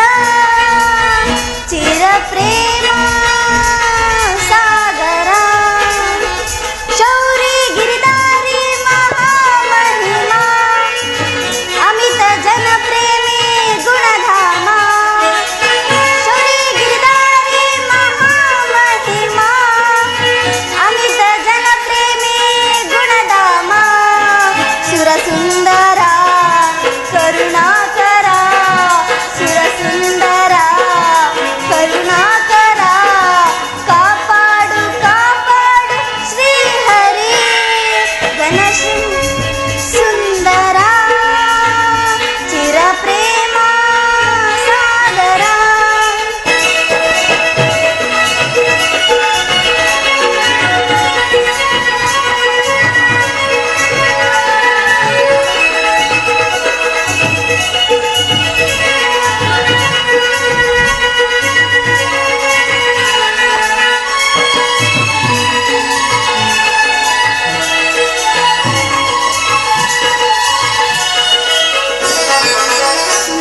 ಚಿರಪ್ರೇಮ ಸಾಗರ ಶೌರಿ ಗಿರಿಧಾರಿ ಮಹಾಮಹಿಮಾ ಅಮಿತ ಜನಪ್ರೇಮಿ ಗುಣಧಾಮ ಶೌರಿ ಗಿರಿಧಾರಿ ಮಹಾಮಹಿಮಾ ಅಮಿತ ಜನಪ್ರೇಮಿ ಗುಣಧಾಮ ಸುರಸುಂದರ ಕರುಣಾಕರ ಸುರಸುಂದರ ಕರುಣಾಕರ ಕಾಪಾಡು ಕಾಪಾಡು ಶ್ರೀಹರಿ ಗಣೇಶ ಸುಂದರ ಚಿರಪ್ರೇಮ ಸಾಗರ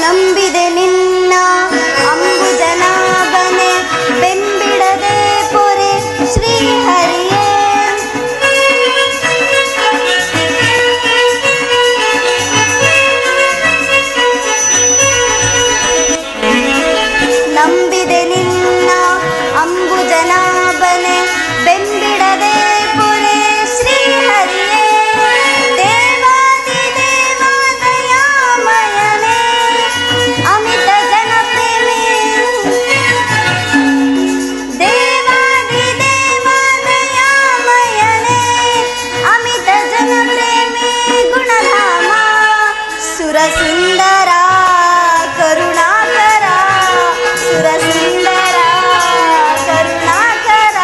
ನಂಬಿದೆ ನಿನ್ನ ಅಂಬುಜನಾಭನೆ ಬೆಂಬಿಡದೆ ಪೊರೆ ಶ್ರೀಹರಿಯೇ ನಂಬಿದೆ ನಿನ್ನ ಅಂಬುಜನಾಭನೆ ಬೆಂಬಿಡದೆ ಪೊರೆ ಶ್ರೀಹರಿಯೇ ದೇವಾದಿ ದೇವ ದಯಾಮಯನೇ ಅಮಿತ ಜನಪ್ರೇಮಿ ದೇವಾದಿ ದೇವ ದಯಾಮಯನೇ ಅಮಿತ ಜನಪ್ರೇಮಿ ಗುಣಧಾಮ ಸುರಸುಂದರ ಕರುಣಾಕರ ಸುರಸುಂದರ ಕರುಣಾಕರ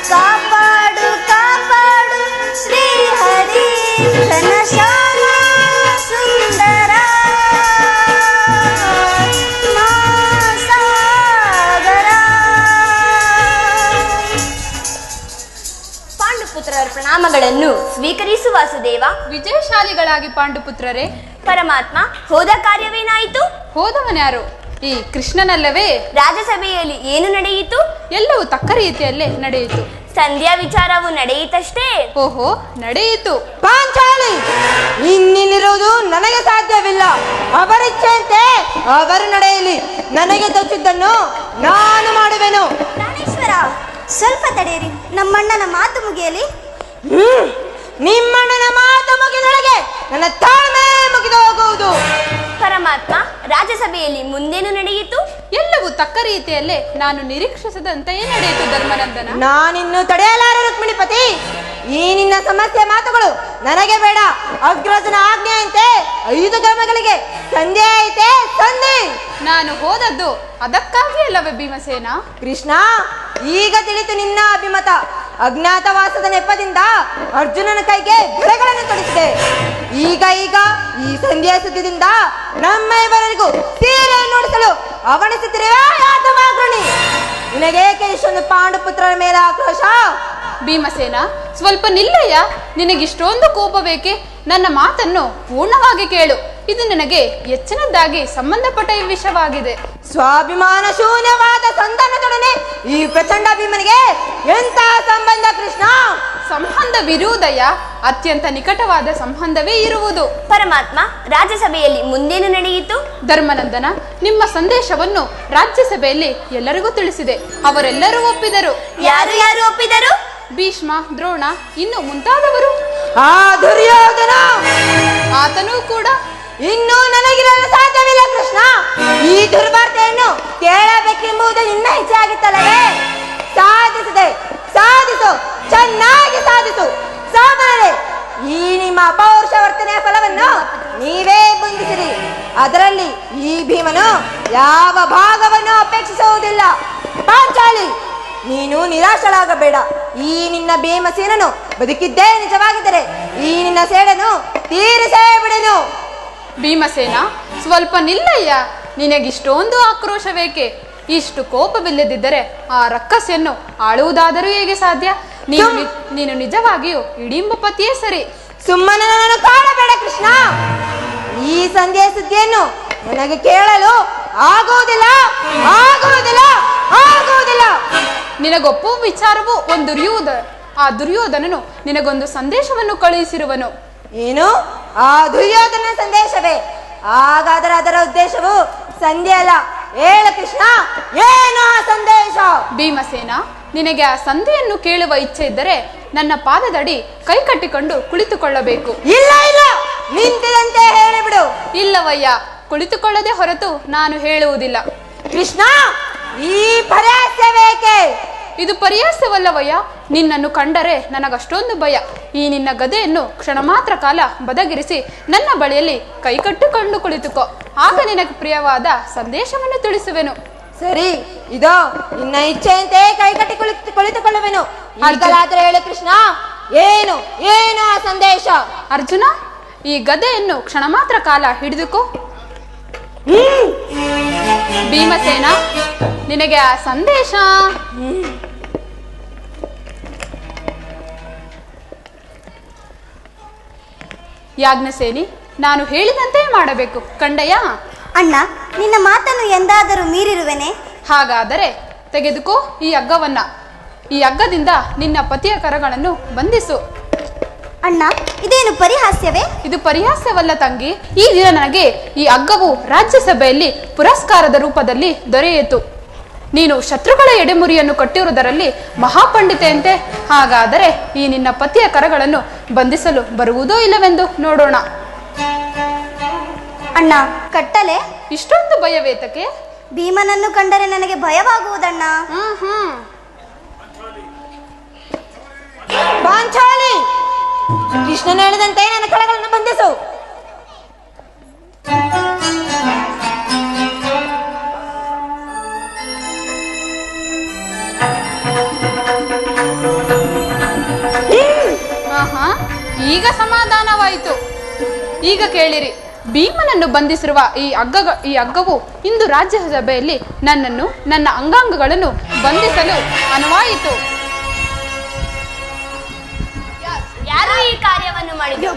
ಕಾಪಾಡು ಕಾಪಾಡು ಶ್ರೀಹರಿ ಘನಶ್ಯಾಮ ಸುಂದರ ಸಾಗರ. ಪಾಂಡುಪುತ್ರರ ಪ್ರಣಾಮಗಳನ್ನು ಸ್ವೀಕರಿಸು ವಾಸುದೇವ. ವಿಜಯಶಾಲಿಗಳಾಗಿ ಪಾಂಡುಪುತ್ರರೇ. ಪರಮಾತ್ಮ, ಹೋದ ಕಾರ್ಯವೇನಾಯಿತು? ಹೋದವನ್ಯಾರು? ಈ ಕೃಷ್ಣನಲ್ಲವೇ? ರಾಜ್ಯಸಭೆಯಲ್ಲಿ ಏನು ನಡೆಯಿತು? ಎಲ್ಲವೂ ತಕ್ಕ ರೀತಿಯಲ್ಲೇ ನಡೆಯಿತು. ಸಂಧ್ಯಾ ವಿಚಾರವು ನಡೆಯಿತಷ್ಟೇ. ಓಹೋ, ನಡೆಯಿತು. ಪಾಂಚಾಲಿ, ಇನ್ನಿಲ್ಲಿರುವುದು ನನಗೆ ಸಾಧ್ಯವಿಲ್ಲ. ಅವರಿಚ್ಛೆಯಂತೆ ಅವರು ನಡೆಯಲಿ. ನನಗೆ ತೋಚಿದ್ದನ್ನು ನಾನು ಮಾಡುವೆನು. ಪ್ರಾಣೇಶ್ವರ, ಸ್ವಲ್ಪ ತಡೆಯಿರಿ. ನಮ್ಮಣ್ಣನ ಮಾತು ಮುಗಿಯಲಿ. ನಿಮ್ಮಣ್ಣನ ಮಾತು ಮುಗಿದೊಳಗೆ ನನ್ನ ತಾಳ್ಮೆ ಮುಗಿದು ಹೋಗುವುದು. ಪರಮಾತ್ಮ, ರಾಜ್ಯಸಭೆಯಲ್ಲಿ ಮುಂದೇನು ನಡೆಯಿತು? ಎಲ್ಲವೂ ತಕ್ಕ ರೀತಿಯಲ್ಲೇ ನಾನು ನಿರೀಕ್ಷಿಸಿದಂತೆಯೇ ನಡೆಯಿತು ಧರ್ಮನಂದನ. ನಾನಿನ್ನು ತಡೆಯಲಾರೆ ರುಕ್ಮಿಣಿಪತಿ. ಈ ನಿನ್ನ ಸಮಸ್ಯೆ ಮಾತುಗಳು ನನಗೆ ಬೇಡ. ಅಗ್ರಜನ ಆಜ್ಞೆಯಂತೆ 5 ಗ್ರಾಮಗಳಿಗೆ ಸಂಧಿ ಐತೆ, ಸಂಧಿ. ನಾನು ಹೋದದ್ದು ಅದಕ್ಕಾಗಿ ಅಲ್ಲವೇ ಭೀಮಸೇನ? ಕೃಷ್ಣ, ಈಗ ತಿಳಿತು ನಿನ್ನ ಅಭಿಮತ. ಅಜ್ಞಾತವಾಸದ ನೆಪದಿಂದ ಅರ್ಜುನನ ಕೈಗೆ ಗಿಡಗಳನ್ನು ತೊಡಿಸಿದೆ. ಈಗ ಈ ಸಂಧಿಯ ಸುದ್ದಿಯಿಂದ ನಮ್ಮ ಇವರಿಗೂ ಸೀರೆಯನ್ನು ನೋಡಿಸಲು ಅವಣಿಸುತ್ತಿರುವ ಯಾತವಾಗ್ರಣಿ. ನಿನಗೇಕೆ ಇಷ್ಟೊಂದು ಪಾಂಡುಪುತ್ರರ ಮೇಲೆ ಆಕ್ರೋಶ? ಭೀಮಸೇನ, ಸ್ವಲ್ಪ ನಿಲ್ಲಯ್ಯ. ನಿನಗಿಷ್ಟೊಂದು ಕೋಪ ಬೇಕೆ? ನನ್ನ ಮಾತನ್ನು ಪೂರ್ಣವಾಗಿ ಕೇಳು. ಇದು ನನಗೆ ಹೆಚ್ಚಿನದ್ದಾಗಿ ಸಂಬಂಧಪಟ್ಟ ವಿಷಯವಾಗಿದೆ. ಸ್ವಾಭಿಮಾನ ಶೂನ್ಯವಾದ ಸಂಧಾನದೊಡನೆ ಈ ಪ್ರಚಂಡ ಭೀಮನಿಗೆ ಎಂತ ಸಂಬಂಧ ಕೃಷ್ಣ? ಸಂಬಂಧವಿರುವುದಯ್ಯ, ಅತ್ಯಂತ ನಿಕಟವಾದ ಸಂಬಂಧವೇ ಇರುವುದು. ಪರಮಾತ್ಮ, ರಾಜ್ಯಸಭೆಯಲ್ಲಿ ಮುಂದೇನು ನಡೆಯಿತು? ಧರ್ಮನಂದನ, ನಿಮ್ಮ ಸಂದೇಶವನ್ನು ರಾಜ್ಯಸಭೆಯಲ್ಲಿ ಎಲ್ಲರಿಗೂ ತಿಳಿಸಿದೆ. ಅವರೆಲ್ಲರೂ ಒಪ್ಪಿದರು. ಯಾರು ಯಾರು ಒಪ್ಪಿದರು? ಭೀಷ್ಮ, ದ್ರೋಣ, ಇನ್ನು ಮುಂತಾದವರು. ಆ ದುರ್ಯೋಧನ ಆತನೂ ಕೂಡ. ಇನ್ನೂ ನನಗಿರಲು ಸಾಧ್ಯವಿಲ್ಲ ಕೃಷ್ಣ. ಈ ದುರ್ವಾರ್ತೆಯನ್ನು ಕೇಳಬೇಕೆಂಬುದು ನಿನ್ನ ಇಚ್ಛೆ ಆಗಿತ್ತಲ್ಲವೇ? ಸಾಧಿಸಿದೆ, ಸಾಧಿಸು, ಚೆನ್ನಾಗಿ ಸಾಧಿಸು. ಸಾಧನೆ ಈ ನಿಮ್ಮ ಅಪೌರುಷ ವರ್ತನೆಯ ಫಲವನ್ನು ನೀವೇ ಬಂಧಿಸಿರಿ. ಅದರಲ್ಲಿ ಈ ಭೀಮನು ಯಾವ ಭಾಗವನ್ನು ಅಪೇಕ್ಷಿಸುವುದಿಲ್ಲ. ಪಾಂಚಾಲಿ, ನೀನು ನಿರಾಶಳಾಗಬೇಡ. ಈ ನಿನ್ನ ಭೀಮಸೇನನು ಬದುಕಿದ್ದೇ ನಿಜವಾಗಿದ್ದರೆ ಈ ನಿನ್ನ ಸೇಡನ್ನು ತೀರಿಸೇ ಬಿಡೆನು. ಭೀಮಸೇನ, ಸ್ವಲ್ಪ ನಿಲ್ಲಯ್ಯ. ನಿನಗಿಷ್ಟೊಂದು ಆಕ್ರೋಶ ಬೇಕೆ? ಇಷ್ಟು ಕೋಪವಿಲ್ಲದಿದ್ದರೆ ಆ ರಕ್ಕಸೆಯನ್ನು ಆಳುವುದಾದರೂ ಹೇಗೆ ಸಾಧ್ಯ? ನೀನು ನಿಜವಾಗಿಯೂ ಹಿಡಿಂಬ ಪತಿಯೇ ಸರಿ. ಸುಮ್ಮನೆ ನನ್ನನ್ನು ಕಾಡಬೇಡ ಕೃಷ್ಣ. ಈ ಸಂಧ್ಯೆ ಸುದ್ದಿಯನ್ನು ನನಗೆ ಕೇಳಲು ಆಗುವುದಿಲ್ಲ, ಆಗುವುದಿಲ್ಲ, ಆಗುವುದಿಲ್ಲ. ನಿನಗೊಪ್ಪುವ ವಿಚಾರವು ಒಂದು ಆ ದುರ್ಯೋಧನನು ನಿನಗೊಂದು ಸಂದೇಶವನ್ನು ಕಳುಹಿಸಿರುವನು. ಏನು? ಆ ದುರ್ಯೋಧನ ಸಂದೇಶವೇ? ಹಾಗಾದರೆ ಅದರ ಉದ್ದೇಶವು ಸಂಧಿ ಅಲ್ಲ. ಹೇಳ ಕೃಷ್ಣ, ಏನು ಆ ಸಂದೇಶ? ಭೀಮಸೇನ, ನಿನಗೆ ಆ ಸಂಧಿಯನ್ನು ಕೇಳುವ ಇಚ್ಛೆ ಇದ್ದರೆ ನನ್ನ ಪಾದದಡಿ ಕೈ ಕಟ್ಟಿಕೊಂಡು ಕುಳಿತುಕೊಳ್ಳಬೇಕು. ಇಲ್ಲ ಇಲ್ಲ, ನಿಂತಿದಂತೆ ಹೇಳಿಬಿಡು. ಇಲ್ಲವಯ್ಯ, ಕುಳಿತುಕೊಳ್ಳದೆ ಹೊರತು ನಾನು ಹೇಳುವುದಿಲ್ಲ. ಕೃಷ್ಣ, ಈ ಪರ್ಯಾಸ ಬೇಕೆ? ಇದು ಪರ್ಯಾಸವಲ್ಲವಯ್ಯ. ನಿನ್ನನ್ನು ಕಂಡರೆ ನನಗಷ್ಟೊಂದು ಭಯ. ಈ ನಿನ್ನ ಗದೆಯನ್ನು ಕ್ಷಣ ಮಾತ್ರ ಕಾಲ ಬದಗಿರಿಸಿ ನನ್ನ ಬಳಿಯಲ್ಲಿ ಕೈ ಕಟ್ಟಿಕೊಂಡು ಕುಳಿತುಕೋ. ಆಗ ನಿನಗೆ ಪ್ರಿಯವಾದ ಸಂದೇಶವನ್ನು ತಿಳಿಸುವೆನು. ಸರಿ, ಇದೋ ನಿನ್ನ ಇಚ್ಛೆಯಂತೆ ಕೈ ಕಟ್ಟಿ ಕುಳಿತುಕೊಳ್ಳುವೆನು. ಈಗಲಾದರೆ ಹೇಳು ಕೃಷ್ಣ, ಏನು ಏನು ಆ ಸಂದೇಶ? ಅರ್ಜುನ, ಈ ಗದೆಯನ್ನು ಕ್ಷಣ ಮಾತ್ರ ಕಾಲ ಹಿಡಿದುಕೋ. ಭೀಮಸೇನ, ನಿನಗೆ ಆ ಸಂದೇಶ. ಯಾಜ್ಞಸೇನಿ, ನಾನು ಹೇಳಿದಂತೆ ಮಾಡಬೇಕು ಕಂಡಯ್ಯ. ಅಣ್ಣ, ನಿನ್ನ ಮಾತನ್ನು ಎಂದಾದರೂ ಮೀರಿರುವೆನೆ? ಹಾಗಾದರೆ ತೆಗೆದುಕೋ ಈ ಹಗ್ಗವನ್ನ. ಈ ಹಗ್ಗದಿಂದ ನಿನ್ನ ಪತಿಯ ಕರಗಳನ್ನು ಬಂಧಿಸು. ಅಣ್ಣ, ಇದೇನು ಪರಿಹಾಸ್ಯವೇ? ಇದು ಪರಿಹಾಸ್ಯವಲ್ಲ ತಂಗಿ. ಈ ದಿನ ನನಗೆ ಈ ಹಗ್ಗವು ರಾಜ್ಯಸಭೆಯಲ್ಲಿ ಪುರಸ್ಕಾರದ ರೂಪದಲ್ಲಿ ದೊರೆಯಿತು. ನೀನು ಶತ್ರುಗಳ ಎಡೆಮುರಿಯನ್ನು ಕಟ್ಟಿರುವುದರಲ್ಲಿ ಮಹಾಪಂಡಿತೆಯಂತೆ. ಹಾಗಾದರೆ ಈ ನಿನ್ನ ಪತಿಯ ಕರಗಳನ್ನು ಬಂಧಿಸಲು ಬರುವುದೋ ಇಲ್ಲವೆಂದು ನೋಡೋಣ. ಅಣ್ಣ, ಕಟ್ಟಲೆ? ಇಷ್ಟೊಂದು ಭಯವೇತಕ್ಕೆ? ಭೀಮನನ್ನು ಕಂಡರೆ ನನಗೆ ಭಯವಾಗುವುದಣ್ಣ. ಪಾಂಚಾಲಿ, ಕೃಷ್ಣನ ಹೇಳಿದಂತೆ ನನ್ನ ಕರಗಳನ್ನು ಬಂಧಿಸು. ಈಗ ಸಮಾಧಾನವಾಯಿತು. ಈಗ ಕೇಳಿರಿ, ಭೀಮನನ್ನು ಬಂಧಿಸಿರುವ ಈ ಹಗ್ಗವು ಇಂದು ರಾಜ್ಯಸಭೆಯಲ್ಲಿ ನನ್ನನ್ನು, ನನ್ನ ಅಂಗಾಂಗಗಳನ್ನು ಬಂಧಿಸಲು ಅನುವಾಯಿತು. ಯಾರು ಈ ಕಾರ್ಯವನ್ನು ಮಾಡಿದರು?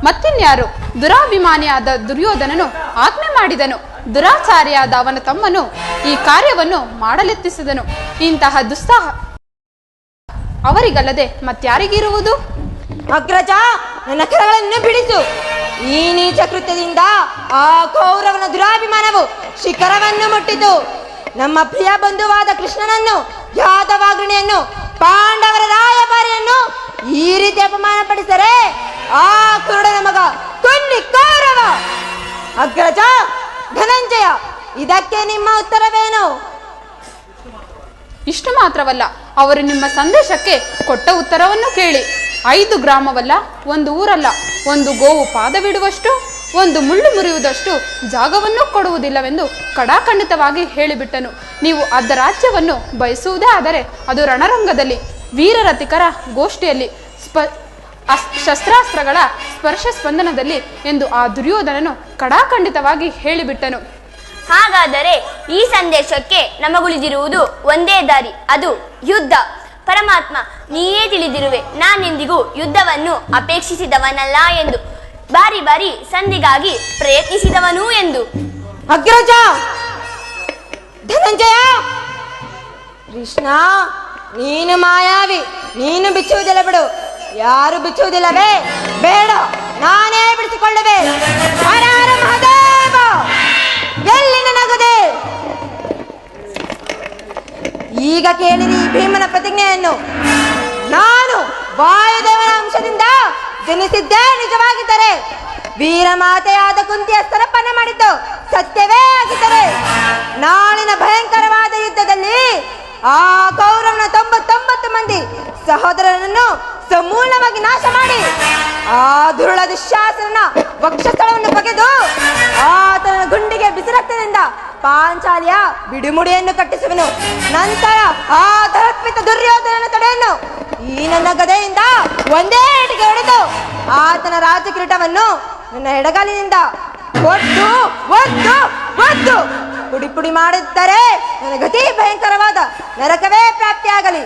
ಮತ್ತಿನ್ಯಾರು? ದುರಾಭಿಮಾನಿಯಾದ ದುರ್ಯೋಧನನು ಆಜ್ಞೆ ಮಾಡಿದನು. ದುರಾಚಾರಿಯಾದ ಅವನ ತಮ್ಮನು ಈ ಕಾರ್ಯವನ್ನು ಮಾಡಲೆತ್ತಿಸಿದನು. ಇಂತಹ ದುಸ್ಸಾಹ ಅವರಿಗಲ್ಲದೆ ಮತ್ಯಾರಿಗಿರುವುದು? ಅಗ್ರಜ, ನನ್ನ ಕರಗಳನ್ನು ಬಿಡಿಸು. ಈ ನೀಚ ಕೃತ್ಯದಿಂದ ಆ ಕೌರವನ ದುರಾಭಿಮಾನವು ಶಿಖರವನ್ನು ಮುಟ್ಟಿತು. ನಮ್ಮ ಪ್ರಿಯ ಬಂಧುವಾದ ಕೃಷ್ಣನನ್ನು, ಯಾದವಾಗ್ರಣಿಯನ್ನು, ಪಾಂಡವರ ರಾಯಭಾರಿಯನ್ನು ಈ ರೀತಿ ಅಪಮಾನ ಪಡಿಸರೆ ಆ ಕುರುಡನ ಮಗ ಕೊಲ್ಲಿ ಕೌರವ. ಅಗ್ರಜ, ಇದಕ್ಕೆ ನಿಮ್ಮ ಉತ್ತರವೇನು? ಇಷ್ಟು ಮಾತ್ರವಲ್ಲ, ಅವರು ನಿಮ್ಮ ಸಂದೇಶಕ್ಕೆ ಕೊಟ್ಟ ಉತ್ತರವನ್ನು ಕೇಳಿ 5 ಗ್ರಾಮವಲ್ಲ, ಒಂದು ಊರಲ್ಲ, ಒಂದು ಗೋವು ಪಾದವಿಡುವಷ್ಟು, ಒಂದು ಮುಳ್ಳು ಮುರಿಯುವುದಷ್ಟು ಜಾಗವನ್ನು ಕೊಡುವುದಿಲ್ಲವೆಂದು ಕಡಾಖಂಡಿತವಾಗಿ ಹೇಳಿಬಿಟ್ಟನು. ನೀವು ಅರ್ಧ ರಾಜ್ಯವನ್ನು ಬಯಸುವುದೇ ಆದರೆ ಅದು ರಣರಂಗದಲ್ಲಿ, ವೀರರತಿಕರ ಗೋಷ್ಠಿಯಲ್ಲಿ, ಶಸ್ತ್ರಾಸ್ತ್ರಗಳ ಸ್ಪರ್ಶ ಸ್ಪಂದನದಲ್ಲಿ ಎಂದು ಆ ದುರ್ಯೋಧನನು ಕಡಾಖಂಡಿತವಾಗಿ ಹೇಳಿಬಿಟ್ಟನು. ಹಾಗಾದರೆ ಈ ಸಂದೇಶಕ್ಕೆ ನಮಗುಳಿದಿರುವುದು ಒಂದೇ ದಾರಿ, ಅದು ಯುದ್ಧ. ಪರಮಾತ್ಮ, ನೀಯೇ ತಿಳಿದಿರುವೆ, ನಾನೆಂದಿಗೂ ಯುದ್ಧವನ್ನು ಅಪೇಕ್ಷಿಸಿದವನಲ್ಲ ಎಂದು, ಬಾರಿ ಬಾರಿ ಸಂಧಿಗಾಗಿ ಪ್ರಯತ್ನಿಸಿದವನು ಎಂದು. ಅಗ್ರಜ, ಧನಂಜಯ, ಕೃಷ್ಣ, ನೀನು ಮಾಯಾವಿ, ನೀನು ಬಿಚ್ಚುವುದಿಲ್ಲ ಬಿಡು. ಯಾರು ಬಿಚ್ಚುವುದಿಲ್ಲವೇ? ಬೇಡ, ನಾನೇ ಬಿಡಿಸಿಕೊಳ್ಳುವೆ. ಹರ ಹರ ಮಹಾದೇವ, ಎಲ್ಲಿ ನನಗದೆ? ಈಗ ಕೇಳಿರಿ ಭೀಮನ ಪ್ರತಿಜ್ಞೆಯನ್ನು. ನಾನು ವಾಯುದೇವನ ಅಂಶದಿಂದ ಜನಿಸಿದ್ದೇ ನಿಜವಾಗಿದ್ದರೆ, ವೀರಮಾತೆಯಾದ ಕುಂತಿಯ ಸ್ತರಪನೆ ಮಾಡಿದ್ದು ಸತ್ಯವೇ ಆಗಿದ್ದರೆ, ನಾಳಿನ ಭಯಂಕರವಾದ ಯುದ್ಧದಲ್ಲಿ ಆ ಕೌರವನ 99 ಮಂದಿ ಸಹೋದರರನ್ನು ಸಮೂಲವಾಗಿ ನಾಶ ಮಾಡಿ ಆ ದುರುಳ ದುಶ್ಯಾಸನ ವಕ್ಷಸ್ಥಳವನ್ನು ಬಗೆದು ಆತನ ಗುಂಡಿಗೆ ಬಿಸಿರಕ್ತದಿಂದ ಪಾಂಚಾಲಿಯ ಬಿಡುಮುಡಿಯನ್ನು ಕಟ್ಟಿಸುವನು. ನಂತರ ಆ ಧರ್ಪಿತ ದುರ್ಯೋಧನನ ತಡೆಯನ್ನು ಈ ನನ್ನ ಗದೆಯಿಂದ ಒಂದೇ ಏಟಿಗೆ ಹೊಡೆದು ಆತನ ರಾಜಕಿರೀಟವನ್ನು ನನ್ನ ಎಡಗಾಲಿನಿಂದ ಒದ್ದು ಒದ್ದು ಒದ್ದು ಪುಡಿ ಪುಡಿ ಮಾಡಿದ್ದರೆ ನನ್ನ ಗತಿ ಭಯಂಕರವಾದ ನರಕವೇ ಪ್ರಾಪ್ತಿಯಾಗಲಿ.